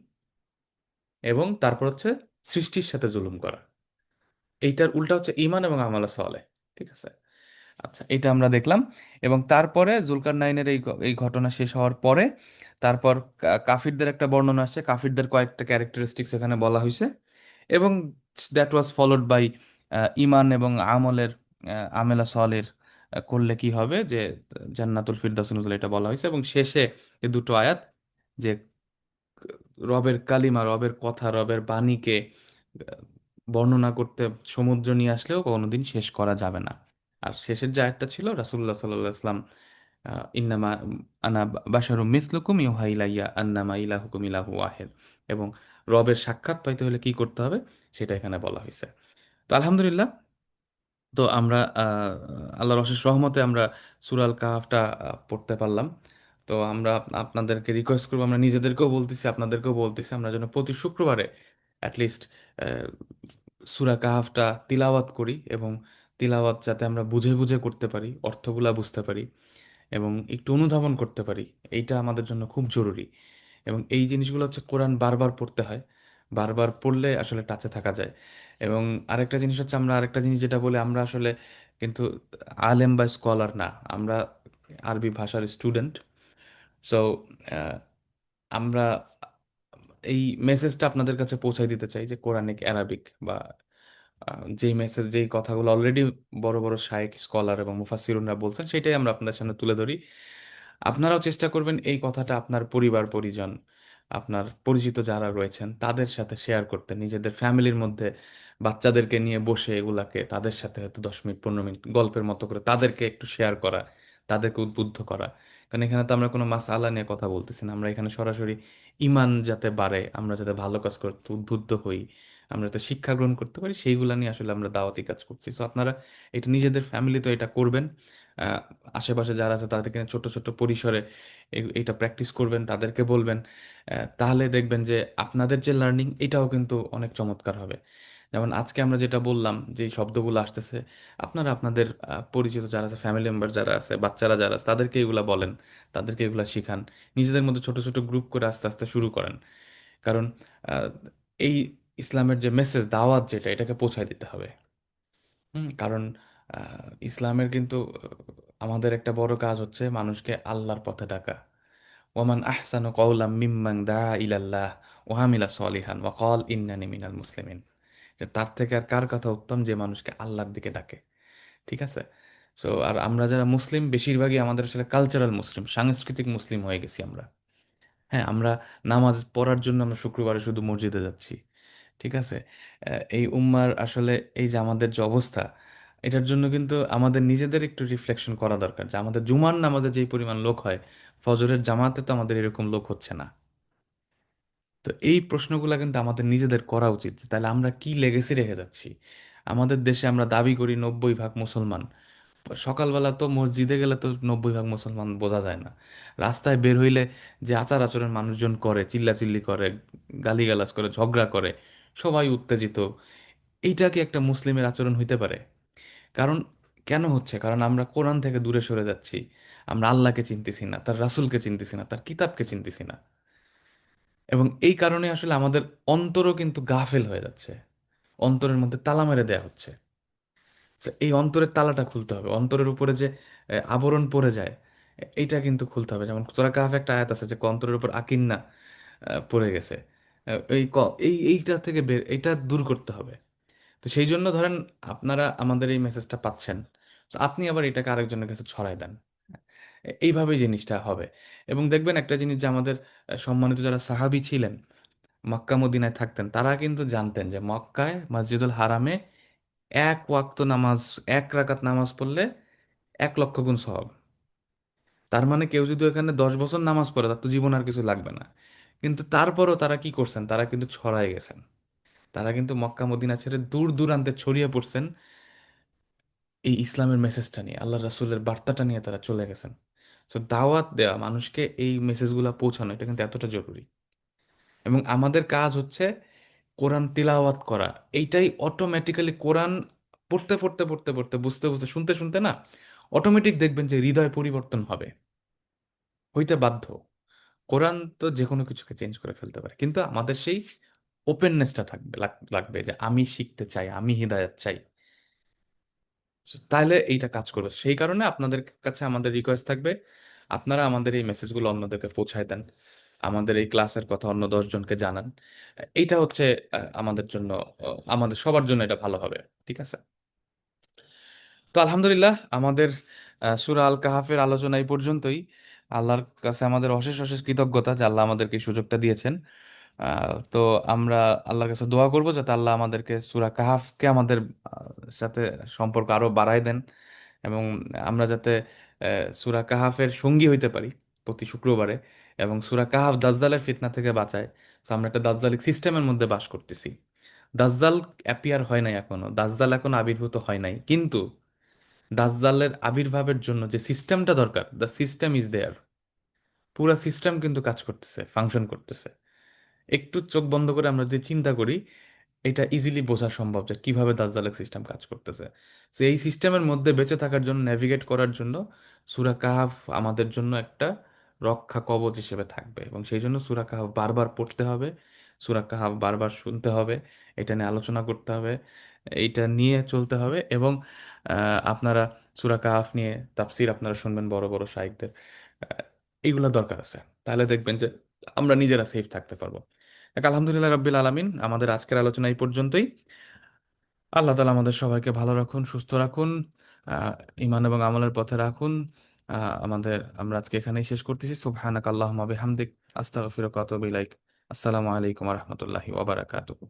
এবং তারপর হচ্ছে সৃষ্টির সাথে জুলুম করা। এইটার উল্টা হচ্ছে ঈমান এবং আমাল সালেহ। ঠিক আছে। আচ্ছা, এটা আমরা দেখলাম। এবং তারপরে জুলকার নাইনের এই ঘটনা শেষ হওয়ার পরে তারপর কাফিরদের একটা বর্ণনা আসছে, কাফিরদের কয়েকটা ক্যারেক্টারিস্টিক্স এখানে বলা হয়েছে। এবং দ্যাট ওয়াজ ফলোড বাই ইমান এবং আমলের, আমেলা সলের করলে কি হবে, যে জান্নাতুল ফিরদাউস নজুল, এটা বলা হয়েছে। এবং শেষে এই দুটো আয়াত, যে রবের কালিমা, রবের কথা, রবের বাণীকে আহ, বর্ণনা করতে সমুদ্র নিয়ে আসলেও কোনোদিন শেষ করা যাবে না। আর শেষের যে আয়াতটা ছিল, রাসূলুল্লাহ সাল্লাল্লাহু আলাইহি ওয়াসাল্লাম, ইন্নামা আনা বাশারুম মিসলুকুম ইউহা ইলাইয়া আন্নামা ইলাহুকুম ইলাহু ওয়াহিদ। এবং রবের সাক্ষাৎ পাইতে হলে কি করতে হবে? সেটা এখানে বলা হয়েছে। তো আলহামদুলিল্লাহ, তো আমরা আল্লাহর অশেষ রহমতে আমরা সূরা আল কাহাফটা পড়তে পারলাম। তো আমরা আপনাদেরকে রিকোয়েস্ট করবো, আমরা নিজেদেরকেও বলতেছি আপনাদেরকেও বলতেছি, আমরা যেন প্রতি শুক্রবারে অ্যাটলিস্ট সূরা কাহাফটা তিলাওয়াত করি, এবং তিলাওয়াত যাতে আমরা বুঝে বুঝে করতে পারি, অর্থগুলা বুঝতে পারি এবং একটু অনুধাবন করতে পারি। এইটা আমাদের জন্য খুব জরুরি। এবং এই জিনিসগুলো হচ্ছে কোরআন বারবার পড়তে হয়, বারবার পড়লে আসলে টাচে থাকা যায়। এবং আরেকটা জিনিস হচ্ছে, আমরা আরেকটা জিনিস যেটা বলে, আমরা আসলে কিন্তু আলেম বা স্কলার না, আমরা আরবি ভাষার স্টুডেন্ট। সো আমরা এই মেসেজটা আপনাদের কাছে পৌঁছায় দিতে চাই যে কোরআনিক অ্যারাবিক বা যেই মেসেজ, যেই কথাগুলো অলরেডি বড় বড় শায়েখ স্কলার এবং মুফাসসিরুনরা বলছেন, সেটাই আমরা আপনাদের সামনে তুলে ধরি। আপনারাও চেষ্টা করবেন এই কথাটা আপনার পরিবার পরিজন, আপনার পরিচিত যারা রয়েছেন তাদের সাথে শেয়ার করতে, নিজেদের ফ্যামিলির মধ্যে বাচ্চাদেরকে নিয়ে বসে এগুলাকে তাদের সাথে হয়তো 10 মিনিট 15 মিনিট গল্পের মতো করে তাদেরকে একটু শেয়ার করা, তাদেরকে উদ্বুদ্ধ করা। কারণ এখানে তো আমরা কোনো মাসআলা নিয়ে কথা বলতেছি না, আমরা এখানে সরাসরি ইমান যাতে বাড়ে, আমরা যাতে ভালো কাজ করতে উদ্বুদ্ধ হই, আমরা যাতে শিক্ষা গ্রহণ করতে পারি, সেইগুলা নিয়ে আসলে আমরা দাওয়াতি কাজ করছি। তো আপনারা এটা নিজেদের ফ্যামিলি তো এটা করবেন, আহ, আশেপাশে যারা আছে তাদেরকে নিয়ে ছোট ছোট পরিসরে এটা প্র্যাকটিস করবেন, তাদেরকে বলবেন। তাহলে দেখবেন যে আপনাদের যে লার্নিং এটাও কিন্তু অনেক চমৎকার হবে। যেমন আজকে আমরা যেটা বললাম, যে এই শব্দগুলো আসতেছে, আপনারা আপনাদের পরিচিত যারা আছে, ফ্যামিলি মেম্বার যারা আছে, বাচ্চারা যারা আছে, তাদেরকে এগুলা বলেন, তাদেরকে এগুলা শিখান। নিজেদের মধ্যে ছোট ছোট গ্রুপ করে আস্তে আস্তে শুরু করেন। কারণ আহ, এই ইসলামের যে মেসেজ, দাওয়াত যেটা, এটাকে পৌঁছায় দিতে হবে। কারণ ইসলামের কিন্তু আমাদের একটা বড় কাজ হচ্ছে মানুষকে আল্লাহর পথে ডাকা। ওমান আহসানু কওলাম মিম্মান দা ইলাল্লাহ ওয়া আমিলা সলিহান ওয়া ক্বাল ইন্নানি মিনাল মুসলিমিন। যে তার থেকে আর কার কথা উত্তম, যে মানুষকে আল্লাহর দিকে ডাকে। ঠিক আছে। সো আর আমরা যারা মুসলিম, বেশিরভাগই আমাদের আসলে কালচারাল মুসলিম, সাংস্কৃতিক মুসলিম হয়ে গেছি আমরা। হ্যাঁ, আমরা নামাজ পড়ার জন্য আমরা শুক্রবারে শুধু মসজিদে যাচ্ছি। ঠিক আছে। এই উম্মার আসলে এই যে আমাদের যে অবস্থা, এটার জন্য কিন্তু আমাদের নিজেদের একটু রিফ্লেকশন করা দরকার, যে আমাদের জুমার নামাজে যেই পরিমাণ লোক হয়, ফজরের জামাতে তো আমাদের এরকম লোক হচ্ছে না। তো এই প্রশ্নগুলো কিন্তু আমাদের নিজেদের করা উচিত, যে তাহলে আমরা কি লেগেসি রেখে যাচ্ছি। আমাদের দেশে আমরা দাবি করি 90% মুসলমান, সকালবেলা তো মসজিদে গেলে তো 90% মুসলমান বোঝা যায় না। রাস্তায় বের হইলে যে আচার আচরণ মানুষজন করে, চিল্লাচিল্লি করে, গালিগালাজ করে, ঝগড়া করে, সবাই উত্তেজিত, এইটা কি একটা মুসলিমের আচরণ হইতে পারে? কারণ কেন হচ্ছে? কারণ আমরা কোরআন থেকে দূরে সরে যাচ্ছি, আমরা আল্লাহকে চিনতেছি না, তার রাসূলকে চিনতেছি না, তার কিতাবকে চিনতেছি না। এবং এই কারণে আসলে আমাদের অন্তরও কিন্তু গাফেল হয়ে যাচ্ছে, অন্তরের মধ্যে তালা মেরে দেয়া হচ্ছে। So, এই অন্তরের তালাটা খুলতে হবে, অন্তরের উপরে যে আবরণ পড়ে যায়, এইটা কিন্তু খুলতে হবে। যেমন সূরা কাহফে একটা আয়াত আছে যে অন্তরের উপর আকিন্না পড়ে গেছে। এইটা থেকে এইটা দূর করতে হবে। তো সেই জন্য ধরেন, আপনারা আমাদের এই মেসেজটা পাচ্ছেন, তো আপনি আবার এটাকে আরেকজনের কাছে ছড়াই দেন। এইভাবেই জিনিসটা হবে। এবং দেখবেন একটা জিনিস, যে আমাদের সম্মানিত যারা সাহাবী ছিলেন, মক্কা মদিনায় থাকতেন, তারা কিন্তু জানতেন যে মক্কায় মসজিদুল হারামে এক ওয়াক্ত নামাজ, এক রাকাত নামাজ পড়লে 1,00,000 গুণ সওয়াব। তার মানে কেউ যদি এখানে 10 বছর নামাজ পড়ে, তার তো জীবন আর কিছু লাগবে না। কিন্তু তারপরও তারা কি করছেন? তারা কিন্তু ছড়াই গেছেন। তারা কিন্তু মক্কা মদিনা ছেড়ে দূর দূরান্তে ছড়িয়ে পড়ছেন, এই ইসলামের মেসেজটা নিয়ে, আল্লাহ রাসূলের বার্তাটা নিয়ে তারা চলে গেছেন। তো দাওয়াত দেওয়া, মানুষকে এই মেসেজগুলো পৌঁছানো, এটা কিন্তু এতটা জরুরি। এবং আমাদের কাজ হচ্ছে কোরআন তিলাওয়াত করা। এইটাই অটোমেটিক্যালি কোরআন পড়তে পড়তে পড়তে পড়তে, বুঝতে বুঝতে, শুনতে শুনতে না, অটোমেটিক দেখবেন যে হৃদয় পরিবর্তন হবে, হইতে বাধ্য। কোরআন তো যে কোনো কিছুকে চেঞ্জ করে ফেলতে পারে, কিন্তু আমাদের সেই ওপেননেসটা থাকবে, লাগবে যে আমি শিখতে চাই, আমি হিদায়াত চাই। So, তাহলে এইটা কাজ করবে। সেই কারণে আপনাদের কাছে আমাদের রিকোয়েস্ট থাকবে, আপনারা আমাদের এই মেসেজগুলো অন্যদেরকে পৌঁছায় দেন, আমাদের এই ক্লাসের কথা অন্য 10 জনকে জানান। এইটা হচ্ছে আমাদের জন্য, আমাদের সবার জন্য এটা ভালো হবে। ঠিক আছে। তো আলহামদুলিল্লাহ, আমাদের সূরা আল কাহাফের আলোচনা এই পর্যন্তই। আল্লাহর কাছে আমাদের অশেষ অশেষ কৃতজ্ঞতা যে আল্লাহ আমাদেরকে এই সুযোগটা দিয়েছেন। তো আমরা আল্লাহর কাছে দোয়া করব যাতে আল্লাহ আমাদেরকে সূরা কাহাফকে আমাদের সাথে সম্পর্ক আরো বাড়ায় দেন, এবং আমরা যাতে সূরা কাহাফের সঙ্গী হইতে পারি প্রতি শুক্রবারে। এবং সূরা কাহাফ দাজ্জালের ফিতনা থেকে বাঁচায়। তো আমরা একটা দাজ্জালিক সিস্টেমের মধ্যে বাস করতেছি, দাজ্জাল অ্যাপিয়ার হয় নাই এখনো, দাজ্জাল এখনো আবির্ভূত হয় নাই, কিন্তু দাজ্জালের আবির্ভাবের জন্য যে সিস্টেমটা দরকার, দ্য সিস্টেম ইজ দেয়ার। পুরা সিস্টেম কিন্তু কাজ করতেছে, ফাংশন করতেছে। একটু চোখ বন্ধ করে আমরা যে চিন্তা করি, এটা ইজিলি বোঝা সম্ভব যে কিভাবে দাজ্জালের সিস্টেম কাজ করতেছে। তো এই সিস্টেমের মধ্যে বেঁচে থাকার জন্য, নেভিগেট করার জন্য সূরা কাহাফ আমাদের জন্য একটা রক্ষা কবচ হিসেবে থাকবে, এবং সেই জন্য সূরা কাহাফ বারবার পড়তে হবে, সূরা কাহাফ বারবার শুনতে হবে, এটা নিয়ে আলোচনা করতে হবে, এইটা নিয়ে চলতে হবে। এবং আপনারা সূরা কাহাফ নিয়ে তাফসির আপনারা শুনবেন বড় বড় শাইখদের, এইগুলো দরকার আছে। তাহলে দেখবেন যে আমরা নিজেরা সেফ থাকতে পারবো। আলহামদুলিল্লাহ রাব্বিল আলামিন, আমাদের আজকের আলোচনা এই পর্যন্তই। আল্লাহ তালা আমাদের সবাইকে ভালো রাখুন, সুস্থ রাখুন, আহ, ইমান এবং আমলের পথে রাখুন। আমরা আজকে এখানেই শেষ করতেছি। সুবহানাক আল্লাহুম্মা বিহামদিক, আস্তাগফিরুকা ওয়া আতুবু ইলাইক। আসসালামু আলাইকুম ওয়া রাহমাতুল্লাহি ওয়া বারাকাতুহু।